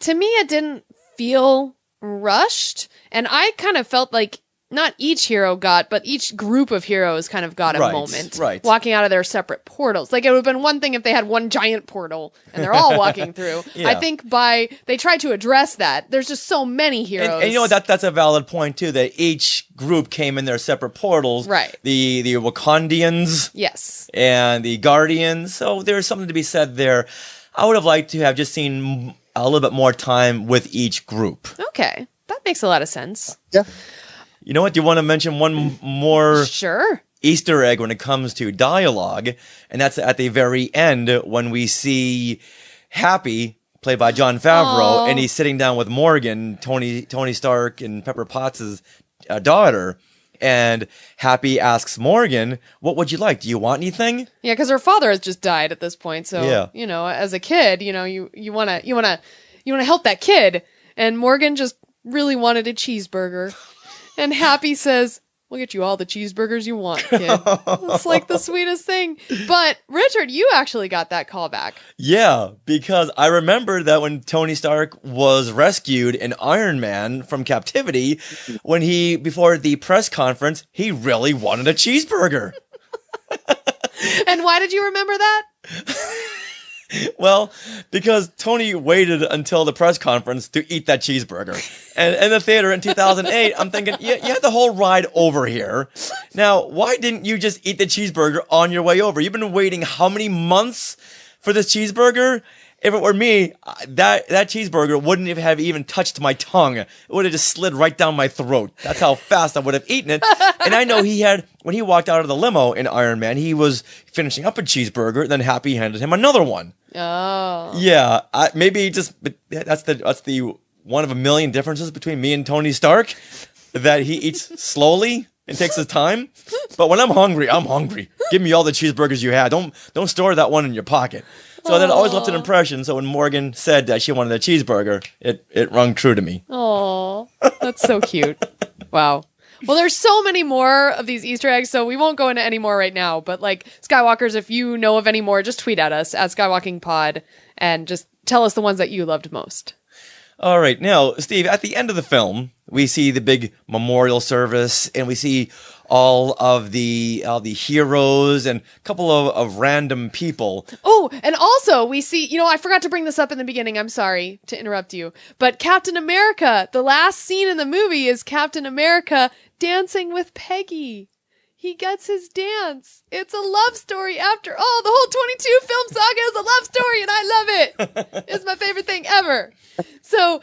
To me, it didn't feel rushed. And I kind of felt like not each hero but each group of heroes kind of got a moment. Walking out of their separate portals. Like, it would have been one thing if they had one giant portal and they're all walking through. I think they tried to address that. There's just so many heroes. And you know, that's a valid point, too, that each group came in their separate portals. Right. The Wakandians. Yes. And the Guardians. So there's something to be said there. I would have liked to have just seen a little bit more time with each group. Okay. That makes a lot of sense. Yeah. You know what? Do you want to mention one more Easter egg when it comes to dialogue? And that's at the very end when we see Happy, played by Jon Favreau, and he's sitting down with Morgan, Tony Stark and Pepper Potts' daughter. And Happy asks Morgan, "What would you like? Do you want anything?" Yeah, because her father has just died at this point. So, you know, as a kid, you know, you wanna help that kid. And Morgan just really wanted a cheeseburger. And Happy says, "We'll get you all the cheeseburgers you want, kid." It's like the sweetest thing. But Richard, you actually got that call back. Yeah, because I remember that when Tony Stark was rescued in Iron Man from captivity, before the press conference, he really wanted a cheeseburger. And why did you remember that? Well, because Tony waited until the press conference to eat that cheeseburger. And in the theater in 2008, I'm thinking, you had the whole ride over here. Now, why didn't you just eat the cheeseburger on your way over? You've been waiting how many months for this cheeseburger? If it were me, that cheeseburger wouldn't have even touched my tongue. It would have just slid right down my throat. That's how fast I would have eaten it. And I know when he walked out of the limo in Iron Man, he was finishing up a cheeseburger, then Happy handed him another one. Oh. Yeah, that's the one of a million differences between me and Tony Stark, that he eats slowly and takes his time. But when I'm hungry, I'm hungry. Give me all the cheeseburgers you had. Don't store that one in your pocket. So that always left an impression. So when Morgan said that she wanted a cheeseburger, it rung true to me. Oh, that's so cute. Wow. Well, there's so many more of these Easter eggs, so we won't go into any more right now. But like, Skywalkers, if you know of any more, just tweet at us at SkywalkingPod and just tell us the ones that you loved most. All right. Now, Steve, at the end of the film, we see the big memorial service, and we see all the heroes and a couple of random people. Oh, and also we see, I forgot to bring this up in the beginning. I'm sorry to interrupt you. But Captain America, the last scene in the movie is Captain America dancing with Peggy. He gets his dance. It's a love story after all. The whole 22 film saga is a love story, and I love it. It's my favorite thing ever. So,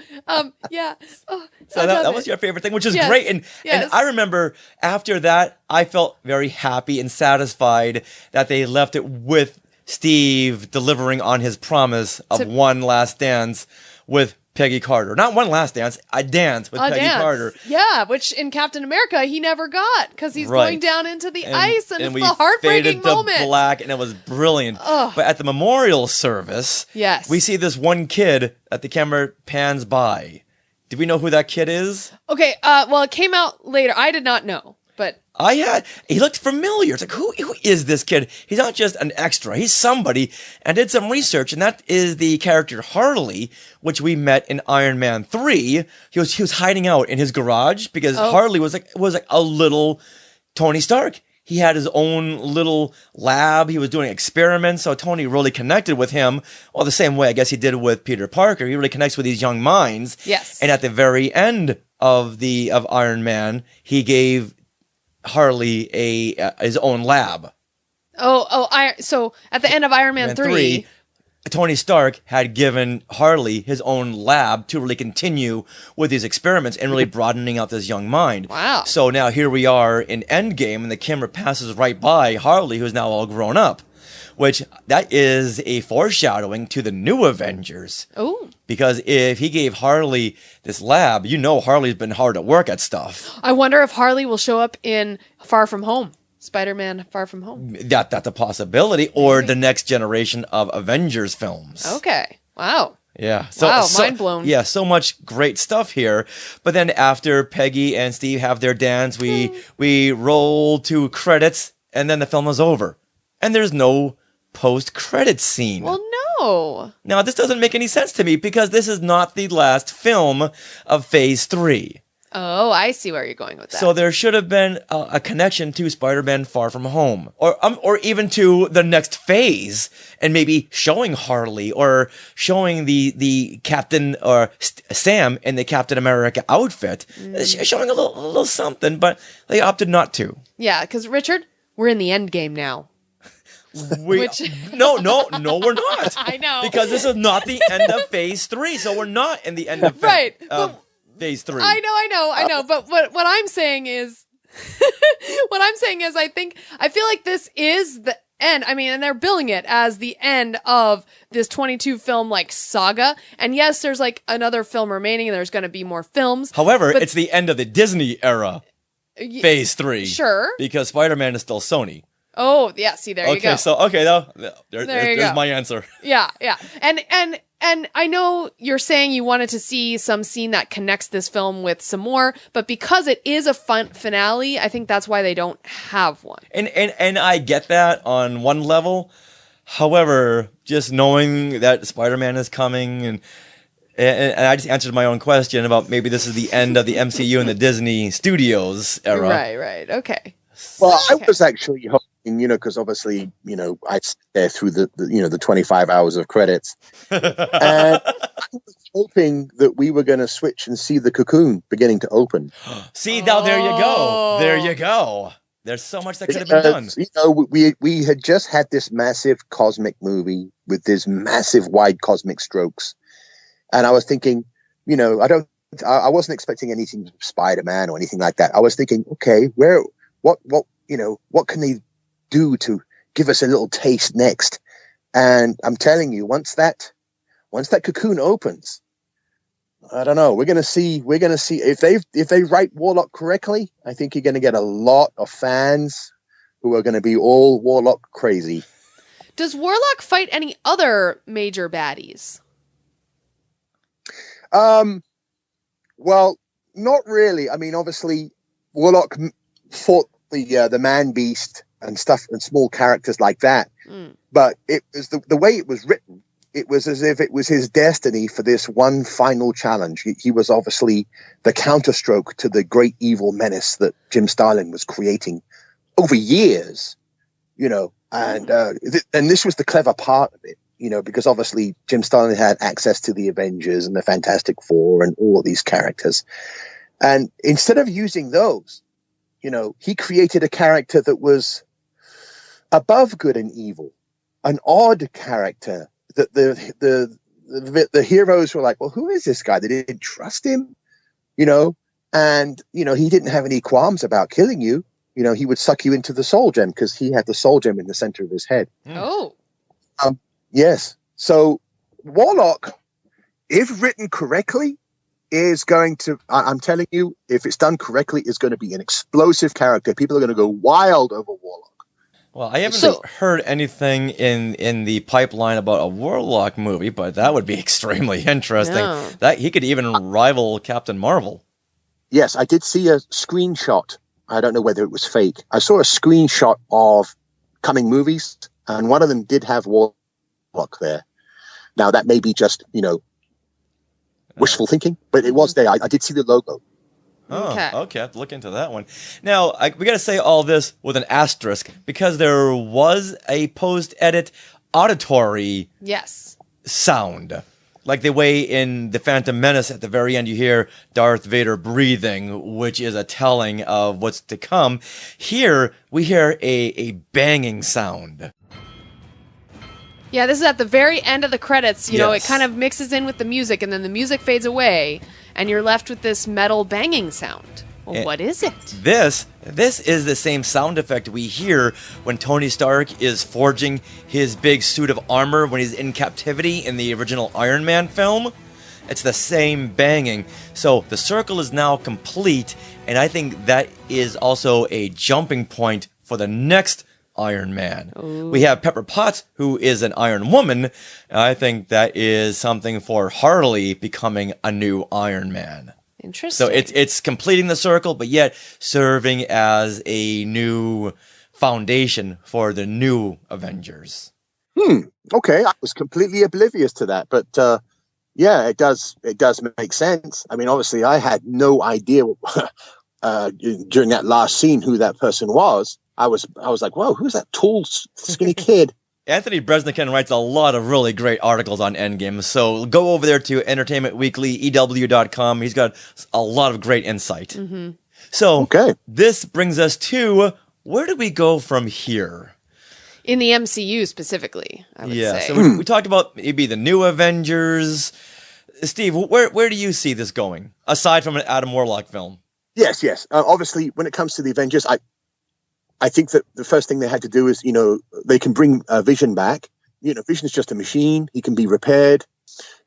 yeah. Oh, so that was your favorite thing, which is great. And I remember after that, I felt very happy and satisfied that they left it with Steve delivering on his promise of one last dance with Peggy Carter. Not one last dance, a dance with Peggy Carter. Yeah, which in Captain America he never got because he's going down into the ice and it's the heartbreaking moment. To black, and it was brilliant. But at the memorial service, we see this one kid that the camera pans by. Do we know who that kid is? Okay, well, it came out later. I did not know, but he looked familiar. It's like, who is this kid? He's not just an extra. He's somebody. And did some research, and that is the character Harley, which we met in Iron Man 3. He was hiding out in his garage because Harley was like a little Tony Stark. He had his own little lab. He was doing experiments. So Tony really connected with him. Well, the same way I guess he did with Peter Parker. He really connects with these young minds. Yes. And at the very end of Iron Man, he gave Harley his own lab. So at the end of Iron Man 3, Tony Stark had given Harley his own lab to really continue with these experiments and really broadening out this young mind. Wow. So now here we are in Endgame, and the camera passes right by Harley, who's now all grown up, which that is a foreshadowing to the new Avengers. Oh. Because if he gave Harley this lab, you know Harley's been hard at work at stuff. I wonder if Harley will show up in Far From Home. Spider-Man Far From Home. That's a possibility, or the next generation of Avengers films. Okay. Wow. Yeah. Wow, mind blown. Yeah, so much great stuff here. But then after Peggy and Steve have their dance, we roll to credits, and then the film is over. And there's no post-credits scene. Well, no. Now, this doesn't make any sense to me, because this is not the last film of Phase 3. Oh, I see where you're going with that. So there should have been a connection to Spider-Man Far From Home, or even to the next phase, and maybe showing Harley or showing the Captain or Sam in the Captain America outfit, showing a little something, but they opted not to. Yeah, because Richard, we're in the end game now. No, we're not. I know, because this is not the end of Phase 3, so we're not in the end of Phase 3. I know. But what I'm saying is, I feel like this is the end. I mean, and they're billing it as the end of this 22 film like saga. And yes, there's like another film remaining, and there's going to be more films. However, it's the end of the Disney era, Phase 3. Sure. Because Spider-Man is still Sony. Oh, yeah. See, there you go. There's my answer. Yeah. And I know you're saying you wanted to see some scene that connects this film with some more, but because it is a fun finale, I think that's why they don't have one. And I get that on one level. However, just knowing that Spider-Man is coming, and I just answered my own question about maybe this is the end of the MCU and the Disney Studios era. Right. Okay. Well, I was actually hoping, because obviously, I sat there through the 25 hours of credits. And I was hoping that we were going to switch and see the Cocoon beginning to open. See, now there you go. There you go. There's so much that could have been done. We had just had this massive cosmic movie with this massive wide cosmic strokes. And I was thinking, I wasn't expecting anything Spider-Man or anything like that. I was thinking, okay, what can they do to give us a little taste next? And I'm telling you, once that Cocoon opens, I don't know. We're gonna see if they write Warlock correctly. I think you're gonna get a lot of fans who are gonna be all Warlock crazy. Does Warlock fight any other major baddies? Well, not really. I mean, obviously, Warlock fought the Man Beast and stuff and small characters like that. But it was the way it was written. It was as if it was his destiny for this one final challenge. He was obviously the counterstroke to the great evil menace that Jim Starlin was creating over years, and this was the clever part of it, because obviously Jim Starlin had access to the Avengers and the Fantastic Four and all of these characters. And instead of using those, he created a character that was above good and evil, an odd character that the heroes were like, well, who is this guy? They didn't trust him, and, he didn't have any qualms about killing you. He would suck you into the soul gem because he had the soul gem in the center of his head. Oh. Yes. So Warlock, if written correctly, is going to, I'm telling you, if it's done correctly, is going to be an explosive character. People are going to go wild over Warlock. Well, I haven't heard anything in the pipeline about a Warlock movie, but that would be extremely interesting. No. That he could even rival Captain Marvel. Yes, I did see a screenshot. I don't know whether it was fake. I saw a screenshot of coming movies, and one of them did have Warlock there. Now, that may be just, wishful thinking, but it was there. I did see the logo. Oh, okay. I have to look into that one. Now, we got to say all this with an asterisk, because there was a post-edit auditory sound. Like the way in The Phantom Menace at the very end you hear Darth Vader breathing, which is a telling of what's to come. Here, we hear a banging sound. Yeah, this is at the very end of the credits. You know, it Yes. kind of mixes in with the music, and then the music fades away, and you're left with this metal banging sound. Well, what is it? This is the same sound effect we hear when Tony Stark is forging his big suit of armor when he's in captivity in the original Iron Man film. It's the same banging. So the circle is now complete, and I think that is also a jumping point for the next Iron Man. Ooh. We have Pepper Potts, who is an Iron Woman, and I think that is something for Harley becoming a new Iron Man. Interesting. So it's completing the circle, but yet serving as a new foundation for the new Avengers. Okay, I was completely oblivious to that, but yeah, it does make sense. I mean, obviously, I had no idea during that last scene who that person was. I was like, whoa, who's that tall, skinny kid? Anthony Bresnikan writes a lot of really great articles on Endgame, so go over there to Entertainment Weekly, EW.com. He's got a lot of great insight. Mm-hmm. So this brings us to, where do we go from here? In the MCU specifically, I would say. So we talked about maybe the new Avengers. Steve, where do you see this going, aside from an Adam Warlock film? Yes. Obviously, when it comes to the Avengers, I think that the first thing they had to do is, they can bring Vision back. Vision is just a machine. He can be repaired.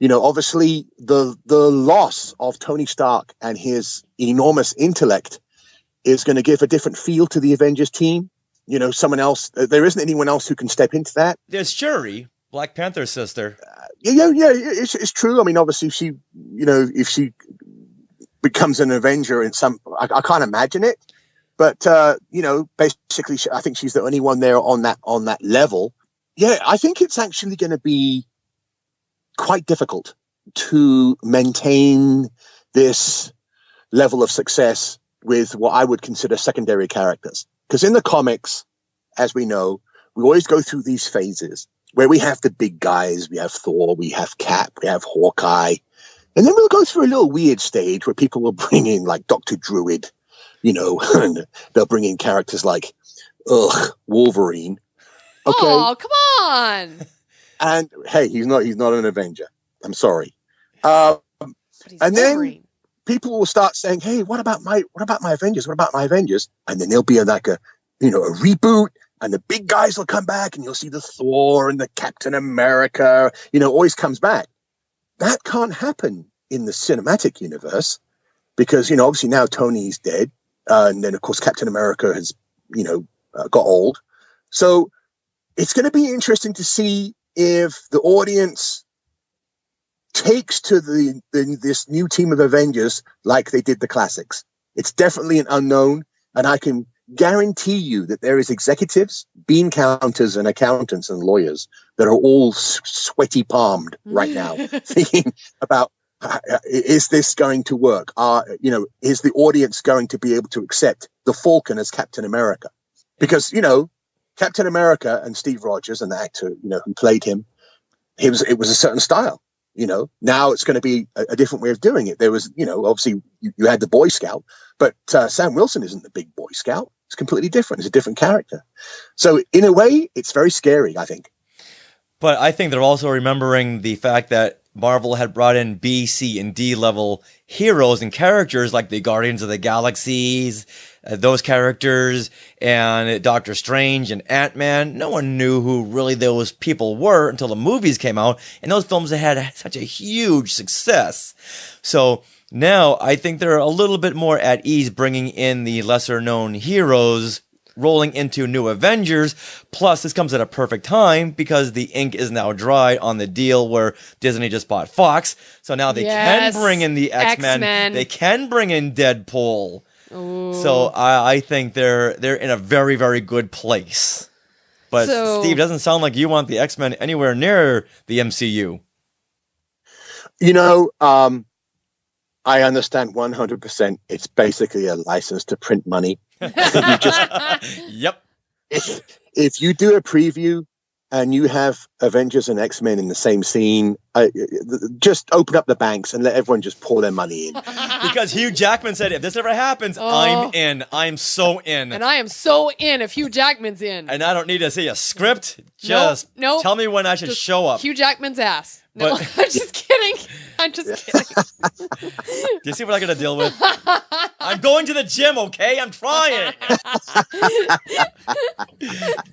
Obviously, the loss of Tony Stark and his enormous intellect is going to give a different feel to the Avengers team. Someone else. There isn't anyone else who can step into that. There's Shuri, Black Panther's sister. Yeah. It's true. I mean, obviously, if she becomes an Avenger in I can't imagine it. But basically, I think she's the only one there on that level. Yeah, I think it's actually going to be quite difficult to maintain this level of success with what I would consider secondary characters. Because in the comics, as we know, we always go through these phases where we have the big guys. We have Thor, we have Cap, we have Hawkeye. And then we'll go through a little weird stage where people will bring in like Dr. Druid, and they'll bring in characters like Wolverine. Okay. Oh, come on. And hey, he's not an Avenger. I'm sorry. And Wolverine. Then people will start saying, "Hey, what about my Avengers? What about my Avengers?" And then there'll be a reboot, and the big guys will come back, and you'll see the Thor and the Captain America. Always comes back. That can't happen in the cinematic universe because obviously now Tony's dead, and then of course Captain America has got old. So it's going to be interesting to see if the audience takes to this new team of Avengers like they did the classics. It's definitely an unknown, and I can guarantee you that there is executives, bean counters, and accountants and lawyers that are all sweaty palmed right now, thinking about is this going to work? Is the audience going to be able to accept the Falcon as Captain America? Because Captain America and Steve Rogers and the actor who played him, it was a certain style. Now it's going to be a different way of doing it. There was, obviously you had the Boy Scout, but Sam Wilson isn't the big Boy Scout. It's completely different. It's a different character. So in a way, it's very scary, I think. But I think they're also remembering the fact that Marvel had brought in B, C, and D level heroes and characters like the Guardians of the Galaxies, those characters, and Doctor Strange and Ant-Man. No one knew who really those people were until the movies came out, and those films had such a huge success. So now I think they're a little bit more at ease bringing in the lesser-known heroes, rolling into new Avengers. Plus, this comes at a perfect time because the ink is now dry on the deal where Disney just bought Fox. So now they can bring in the X-Men. They can bring in Deadpool. Ooh. So I think they're in a very, very good place. But Steve, doesn't sound like you want the X-Men anywhere near the MCU. I understand 100%. It's basically a license to print money. Yep. If you do a preview and you have Avengers and X-Men in the same scene, just open up the banks and let everyone just pour their money in. Because Hugh Jackman said, if this ever happens, I'm in. I'm so in. And I am so in if Hugh Jackman's in. And I don't need to see a script. Just nope. Tell me when I should show up. Hugh Jackman's ass. No, But- I'm just kidding. I'm just kidding. Do you see what I got to deal with? I'm going to the gym, okay? I'm trying.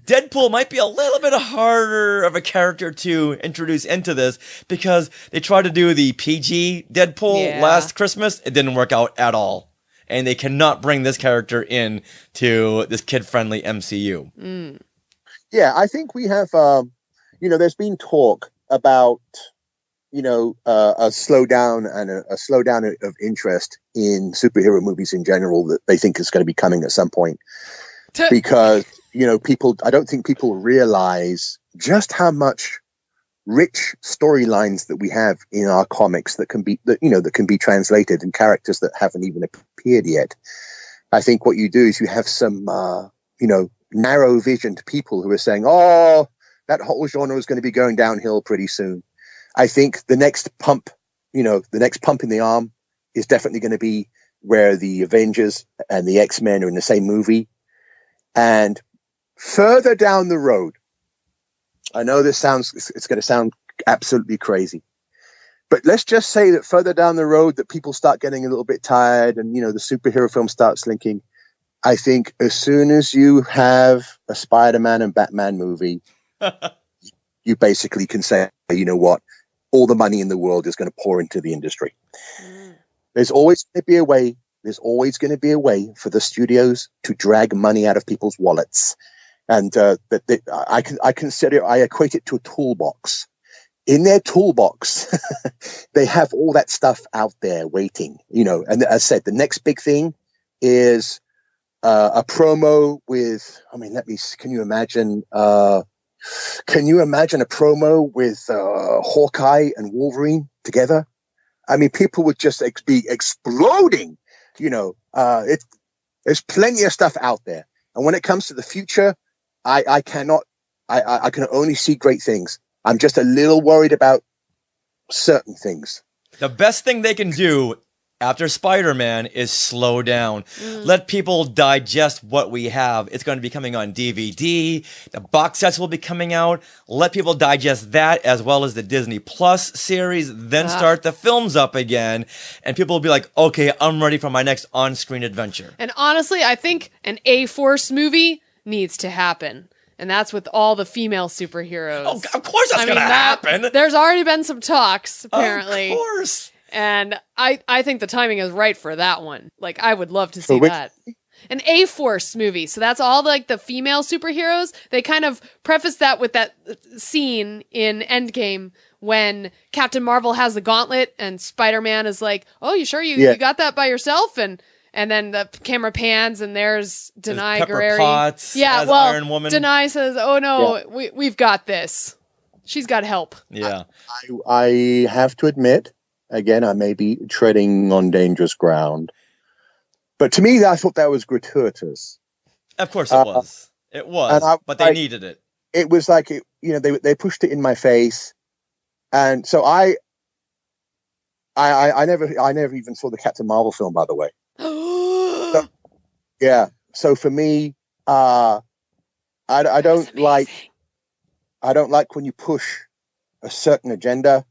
Deadpool might be a little bit harder of a character to introduce into this because they tried to do the PG Deadpool last Christmas. It didn't work out at all. And they cannot bring this character in to this kid-friendly MCU. Yeah, I think we have, there's been talk about, a slowdown and a slowdown of interest in superhero movies in general that they think is going to be coming at some point. Because, I don't think people realize just how much rich storylines that we have in our comics that can be translated, and characters that haven't even appeared yet. I think what you do is you have some, narrow visioned people who are saying, oh, that whole genre is going to be going downhill pretty soon. I think the next pump in the arm is definitely going to be where the Avengers and the X-Men are in the same movie. And further down the road, I know it's going to sound absolutely crazy, but let's just say that further down the road that people start getting a little bit tired and, the superhero film starts slinking. I think as soon as you have a Spider-Man and Batman movie, you basically can say, you know what? All the money in the world is going to pour into the industry. There's always going to be a way. There's always going to be a way for the studios to drag money out of people's wallets. And I equate it to a toolbox. In their toolbox, they have all that stuff out there waiting, and as I said, the next big thing is a promo with, can you imagine a promo with Hawkeye and Wolverine together? I mean, people would just be exploding. There's plenty of stuff out there. And when it comes to the future, I can only see great things. I'm just a little worried about certain things. The best thing they can do after Spider-Man is slow down. Let people digest what we have. It's going to be coming on DVD. The box sets will be coming out. Let people digest that as well as the Disney Plus series. Then start the films up again. And people will be like, okay, I'm ready for my next on-screen adventure. And honestly, I think an A-Force movie needs to happen. And that's with all the female superheroes. Oh, of course that's going to happen. There's already been some talks, apparently. Of course. And I think the timing is right for that one. Like, I would love to see that. An A-Force movie. So that's all like the female superheroes. They kind of preface that with that scene in Endgame when Captain Marvel has the gauntlet and Spider-Man is like, oh, you sure you got that by yourself? And then the camera pans and there's Denai Guerreri. Potts as Iron Woman. Denai says, oh no, we've got this. She's got help. Yeah. I have to admit, again, I may be treading on dangerous ground, but to me, I thought that was gratuitous. Of course it was. It was, but they needed it. It was like, they pushed it in my face. And so I never even saw the Captain Marvel film, by the way. So for me, I don't like when you push a certain agenda.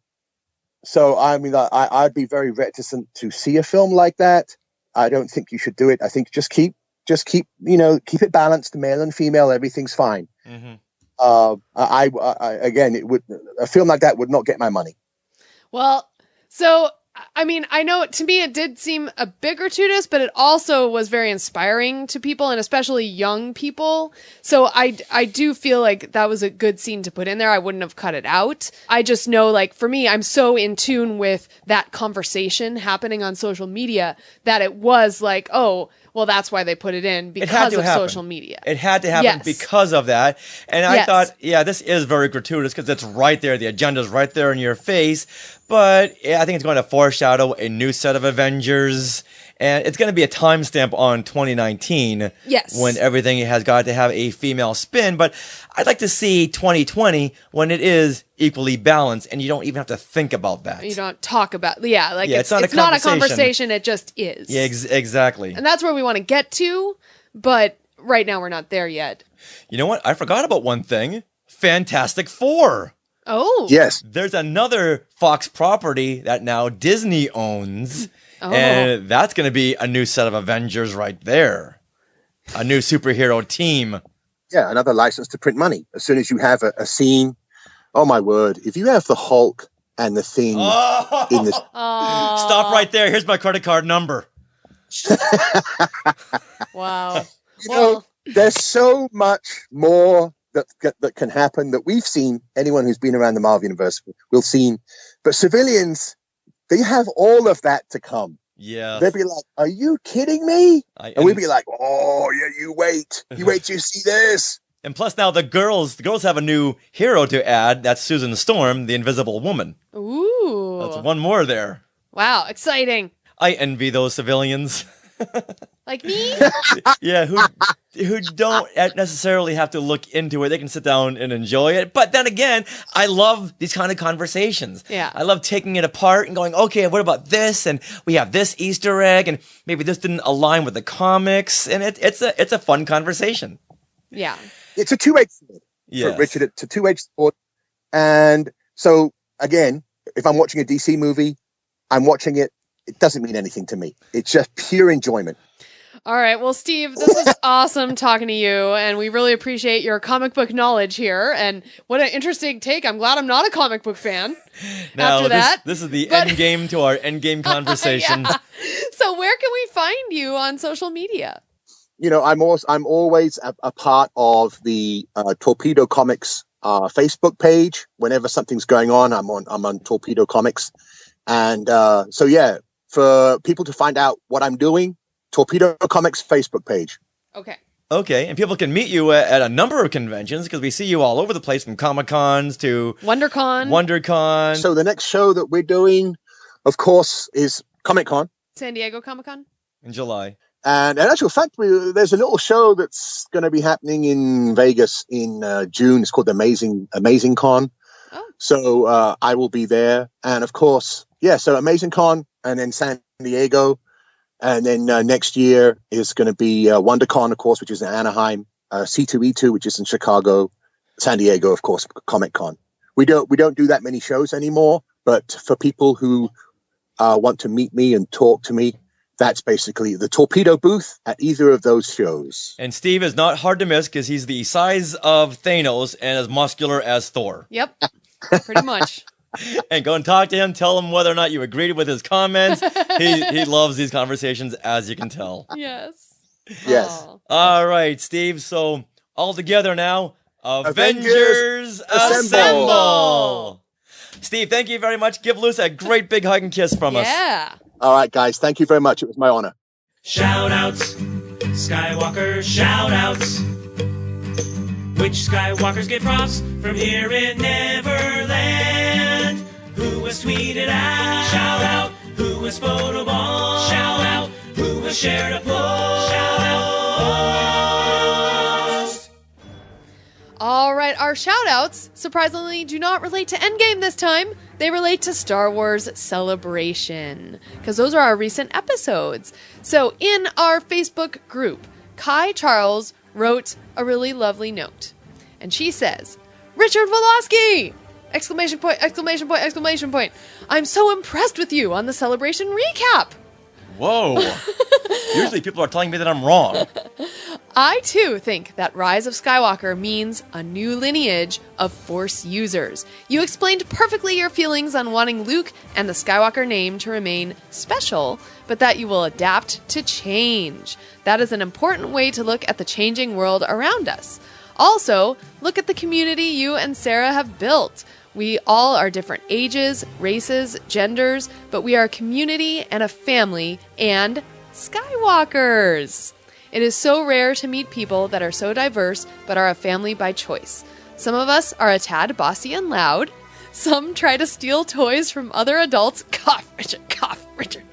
So I mean, I'd be very reticent to see a film like that. I don't think you should do it. I think just keep keep it balanced, male and female. Everything's fine. Again, a film like that would not get my money. Well, so. I mean, I know to me it did seem a bit gratuitous, but it also was very inspiring to people and especially young people. So I do feel like that was a good scene to put in there. I wouldn't have cut it out. I just know, like, for me, I'm so in tune with that conversation happening on social media that it was like, oh, well, that's why they put it in, because of social media. It had to happen because of that. And I thought, this is very gratuitous because it's right there. The agenda's right there in your face. But I think it's going to foreshadow a new set of Avengers. And it's going to be a timestamp on 2019. Yes. When everything has got to have a female spin. But I'd like to see 2020 when it is equally balanced and you don't even have to think about that. You don't talk about, like Yeah, it's not a conversation, it just is. Yeah, exactly. And that's where we want to get to, but right now we're not there yet. You know what? I forgot about one thing. Fantastic Four. Oh. Yes. There's another Fox property that now Disney owns. Oh. And that's going to be a new set of Avengers right there. A new superhero team. Yeah, another license to print money. As soon as you have a scene, oh my word, if you have the Hulk and the Thing in this... Stop right there. Here's my credit card number. Wow. You know, there's so much more that can happen that we've seen. Anyone who's been around the Marvel Universe will seen. But civilians, they have all of that to come. Yeah. They'll be like, are you kidding me? And we'd be like, oh, yeah, you wait. You wait till you see this. And plus now the girls have a new hero to add. That's Susan Storm, the Invisible Woman. Ooh. That's one more there. Wow, exciting. I envy those civilians. Like me? Yeah, who don't necessarily have to look into it. They can sit down and enjoy it. But then again, I love these kind of conversations. Yeah. I love taking it apart and going, okay, what about this? And we have this Easter egg, and maybe this didn't align with the comics. And it's a fun conversation. Yeah. It's a two-edged sword. Yes. Richard, it's a two-edged sword. And so, again, if I'm watching a DC movie, I'm watching it. It doesn't mean anything to me. It's just pure enjoyment. All right. Well, Steve, this is awesome talking to you, and we really appreciate your comic book knowledge here. And what an interesting take. I'm glad I'm not a comic book fan. Now, after that. this is the end game to our end game conversation. Yeah. So where can we find you on social media? You know, I'm always a part of the Torpedo Comics Facebook page. Whenever something's going on, I'm on Torpedo Comics. And so, yeah, for people to find out what I'm doing, Torpedo Comics Facebook page. Okay. Okay, and people can meet you at a number of conventions because we see you all over the place, from Comic-Cons to WonderCon. So the next show that we're doing, of course, is Comic-Con. San Diego Comic-Con? In July. And in actual fact, there's a little show that's going to be happening in Vegas in June. It's called Amazing Con. Oh. So I will be there. And of course, yeah, so Amazing Con, and then San Diego. And then next year is going to be WonderCon, of course, which is in Anaheim, C2E2, which is in Chicago, San Diego, of course, Comic-Con. We don't do that many shows anymore, but for people who want to meet me and talk to me, that's basically the Torpedo booth at either of those shows. And Steve is not hard to miss because he's the size of Thanos and as muscular as Thor. Yep, pretty much. And go and talk to him, tell him whether or not you agreed with his comments. He loves these conversations, as you can tell. Yes. Yes. All right, Steve. So all together now, Avengers Assemble! Steve, thank you very much. Give Luce a great big hug and kiss from us. Yeah. All right, guys. Thank you very much. It was my honor. Shout-outs, Skywalker shout-outs. Which Skywalkers get props from here in Neverland? Who has tweeted out? Shout out. Who has photobombed? Shout out. Who has shared a post? Shout out. All right, our shout-outs, surprisingly, do not relate to Endgame this time. They relate to Star Wars Celebration, because those are our recent episodes. So in our Facebook group, Kai Charles wrote a really lovely note. And she says, Richard Woloski! Exclamation point, exclamation point, exclamation point. I'm so impressed with you on the Celebration recap. Whoa. Usually people are telling me that I'm wrong. I, too, think that Rise of Skywalker means a new lineage of Force users. You explained perfectly your feelings on wanting Luke and the Skywalker name to remain special, but that you will adapt to change. That is an important way to look at the changing world around us. Also, look at the community you and Sarah have built. We all are different ages, races, genders, but we are a community and a family and Skywalkers. It is so rare to meet people that are so diverse but are a family by choice. Some of us are a tad bossy and loud. Some try to steal toys from other adults. Cough, Richard, cough, Richard.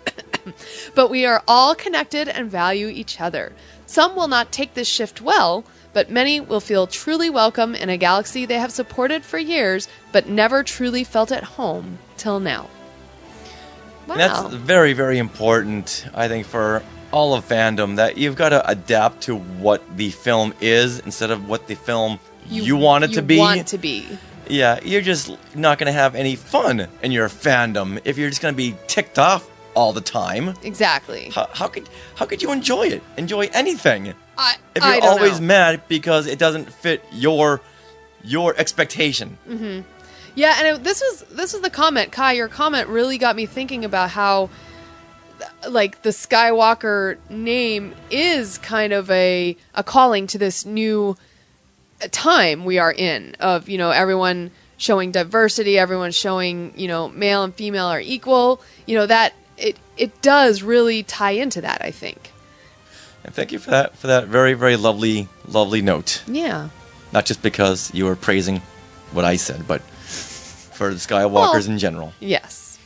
But we are all connected and value each other. Some will not take this shift well, but many will feel truly welcome in a galaxy they have supported for years, but never truly felt at home till now. Wow. And that's very, very important, I think, for all of fandom, that you've got to adapt to what the film is instead of what the film you want it to be. Yeah, you're just not going to have any fun in your fandom if you're just going to be ticked off all the time. Exactly. How could you enjoy it? Enjoy anything? If you're I don't always know. mad because it doesn't fit your expectation. Mm-hmm. Yeah, and this was the comment, Kai. Your comment really got me thinking about how, like, the Skywalker name is kind of a calling to this new time we are in of, everyone showing diversity, everyone showing, male and female are equal, that it does really tie into that, I think. And thank you for that very, very lovely note. Yeah. Not just because you were praising what I said, but for the Skywalkers in general. Yes.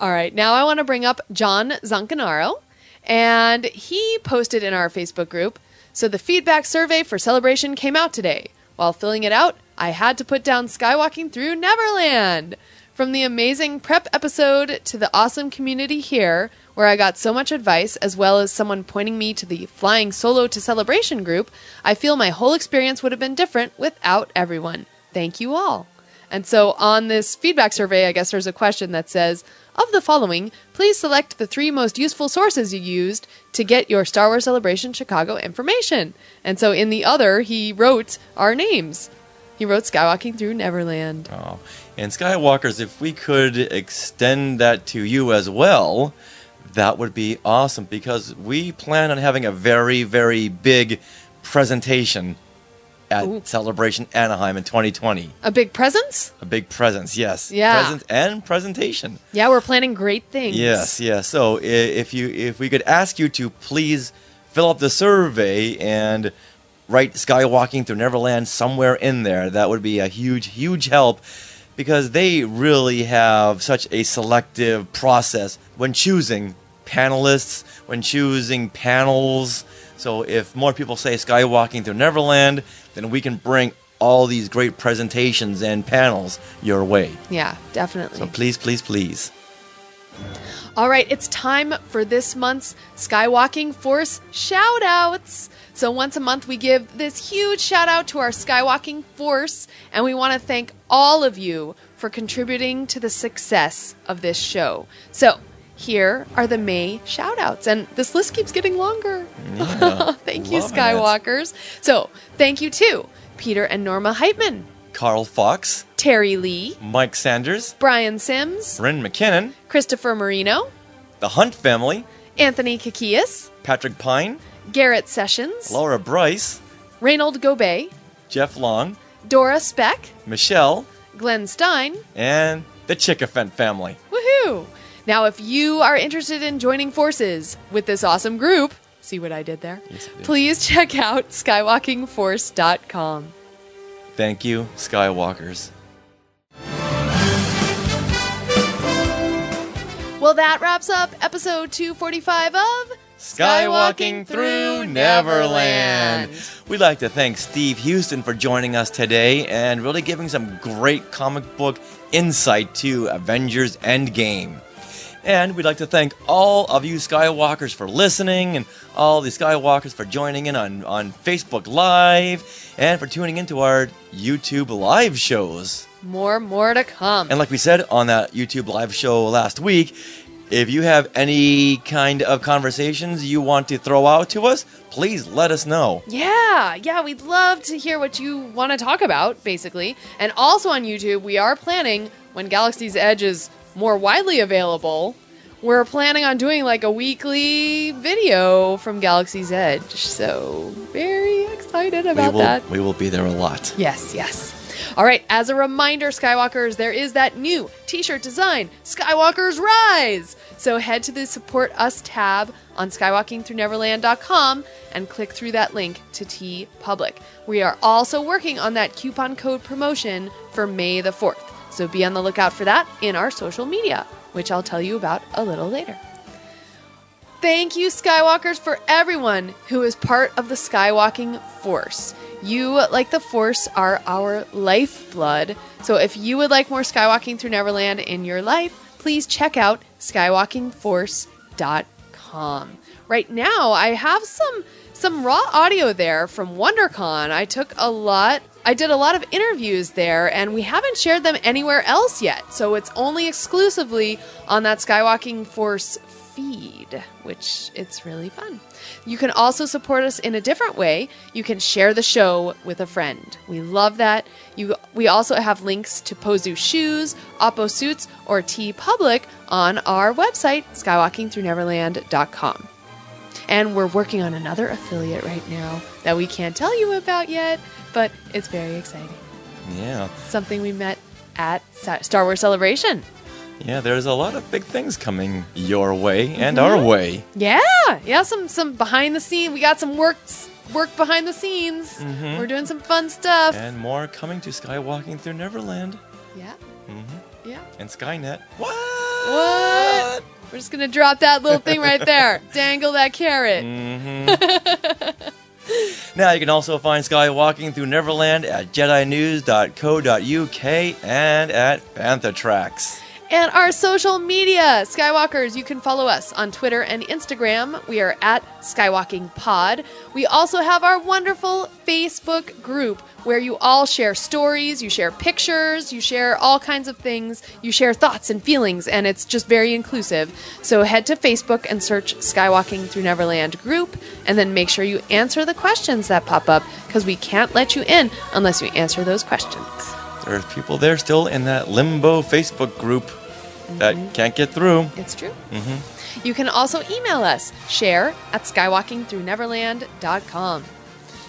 All right. Now I want to bring up John Zancanaro, and he posted in our Facebook group, "So the feedback survey for Celebration came out today. While filling it out, I had to put down Skywalking Through Neverland. From the amazing prep episode to the awesome community here, where I got so much advice, as well as someone pointing me to the Flying Solo to Celebration group, I feel my whole experience would have been different without everyone. Thank you all." And so on this feedback survey, I guess there's a question that says, "Of the following, please select the 3 most useful sources you used to get your Star Wars Celebration Chicago information." And so in the other, he wrote our names. He wrote Skywalking Through Neverland. Oh, and Skywalkers, if we could extend that to you as well, that would be awesome, because we plan on having a very, very big presentation at Celebration Anaheim in 2020. A big presence? A big presence, yes. Yeah. Presence and presentation. Yeah, we're planning great things. Yes. So if we could ask you to please fill up the survey and write Skywalking Through Neverland somewhere in there, that would be a huge, huge help, because they really have such a selective process when choosing panelists, when choosing panels. So if more people say Skywalking Through Neverland, then we can bring all these great presentations and panels your way. Yeah, definitely. So please, please, please. All right, it's time for this month's Skywalking Force shout-outs. So once a month, we give this huge shout-out to our Skywalking Force, and we want to thank all of you for contributing to the success of this show. So here are the May shout-outs, and this list keeps getting longer. Yeah, thank you, Skywalkers. So thank you to Peter and Norma Heitman, Carl Fox, Terry Lee, Mike Sanders, Brian Sims, Bryn McKinnon, Christopher Marino, the Hunt family, Anthony Kikias, Patrick Pine, Garrett Sessions, Laura Bryce, Reynold Gobey, Jeff Long, Dora Speck, Michelle, Glenn Stein, and the Chickafent family. Woohoo! Now, if you are interested in joining forces with this awesome group, see what I did there? Yes, I did. Please check out skywalkingforce.com. Thank you, Skywalkers. Well, that wraps up episode 245 of Skywalking Through Neverland. We'd like to thank Steve Houston for joining us today and really giving some great comic book insight to Avengers Endgame. And we'd like to thank all of you Skywalkers for listening, and all the Skywalkers for joining in on Facebook Live, and for tuning into our YouTube live shows. More to come. And like we said on that YouTube live show last week, if you have any kind of conversations you want to throw out to us, please let us know. Yeah, we'd love to hear what you want to talk about, basically. And also on YouTube, we are planning, when Galaxy's Edge is more widely available, we're planning on doing like a weekly video from Galaxy's Edge. So very excited about that. We will be there a lot. Yes. All right, as a reminder, Skywalkers, there is that new t-shirt design, Skywalkers Rise. So head to the Support Us tab on skywalkingthroughneverland.com and click through that link to TeePublic. We are also working on that coupon code promotion for May the 4th. So be on the lookout for that in our social media, which I'll tell you about a little later. Thank you, Skywalkers, for everyone who is part of the Skywalking Force. You, like the Force, are our lifeblood. So if you would like more Skywalking Through Neverland in your life, please check out skywalkingforce.com. Right now, I have some raw audio there from WonderCon. I did a lot of interviews there, and we haven't shared them anywhere else yet. So it's only exclusively on that Skywalking Force feed, which it's really fun. You can also support us in a different way. You can share the show with a friend. We love that. We also have links to Pozu shoes, Oppo suits, or TeePublic on our website, skywalkingthroughneverland.com. And we're working on another affiliate right now that we can't tell you about yet, but it's very exciting. Yeah. Something we met at Star Wars Celebration. Yeah, there's a lot of big things coming your way and our way. Yeah, some behind the scenes. We got some work behind the scenes. Mm-hmm. We're doing some fun stuff. And more coming to Skywalking Through Neverland. Yeah. Mm-hmm. Yeah. And Skynet. What? We're just going to drop that little thing right there. Dangle that carrot. Mm-hmm. Now you can also find Skywalking Through Neverland at JediNews.co.uk and at Bantha Tracks. And our social media, Skywalkers, you can follow us on Twitter and Instagram. We are at Skywalking Pod. We also have our wonderful Facebook group where you all share stories, you share pictures, you share all kinds of things, you share thoughts and feelings, and it's just very inclusive. So head to Facebook and search Skywalking Through Neverland group, and then make sure you answer the questions that pop up, because we can't let you in unless you answer those questions. There's people there still in that limbo Facebook group that can't get through. It's true. Mm-hmm. You can also email us, share@skywalkingthroughneverland.com.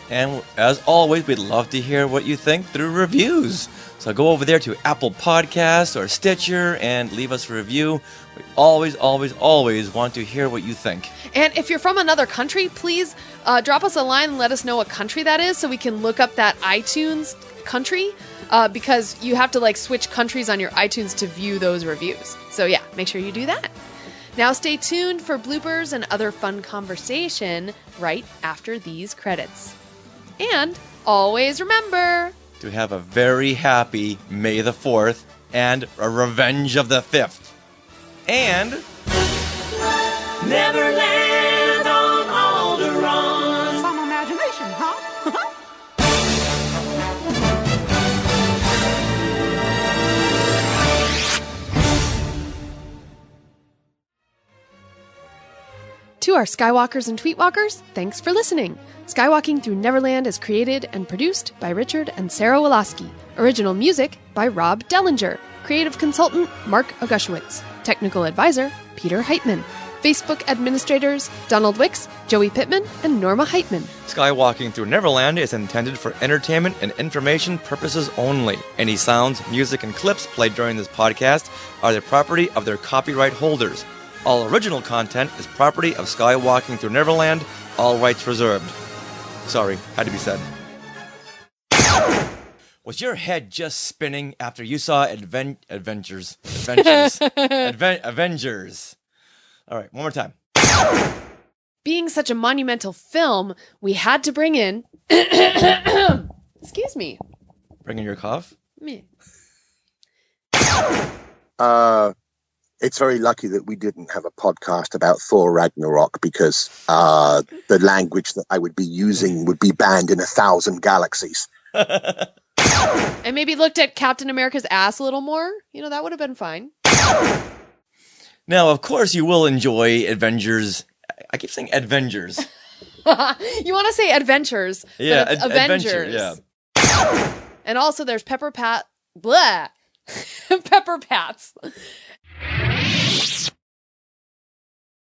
And as always, we'd love to hear what you think through reviews. So go over there to Apple Podcasts or Stitcher and leave us a review. We always want to hear what you think. And if you're from another country, please drop us a line and let us know what country that is so we can look up that iTunes country. Because you have to switch countries on your iTunes to view those reviews. So yeah, make sure you do that. Now stay tuned for bloopers and other fun conversation right after these credits. And always remember to have a very happy May the 4th and a Revenge of the 5th. And Neverland on Alderaan. Some imagination, huh? To our Skywalkers and Tweetwalkers, thanks for listening. Skywalking Through Neverland is created and produced by Richard and Sarah Woloski. Original music by Rob Dellinger. Creative consultant Mark Augushwitz. Technical advisor Peter Heitman. Facebook administrators Donald Wicks, Joey Pittman, and Norma Heitman. Skywalking Through Neverland is intended for entertainment and information purposes only. Any sounds, music, and clips played during this podcast are the property of their copyright holders. All original content is property of Skywalking Through Neverland, all rights reserved. Sorry, had to be said. Was your head just spinning after you saw Avengers? Avengers. All right, one more time. Being such a monumental film, we had to bring in... Excuse me. Bring in your cough? Me. It's very lucky that we didn't have a podcast about Thor Ragnarok, because the language that I would be using would be banned in 1,000 galaxies. And maybe looked at Captain America's ass a little more. That would have been fine. Now, of course, you will enjoy Avengers. I keep saying Avengers. You want to say Adventures. Yeah, but it's Avengers. Yeah. And also there's Pepper Pats.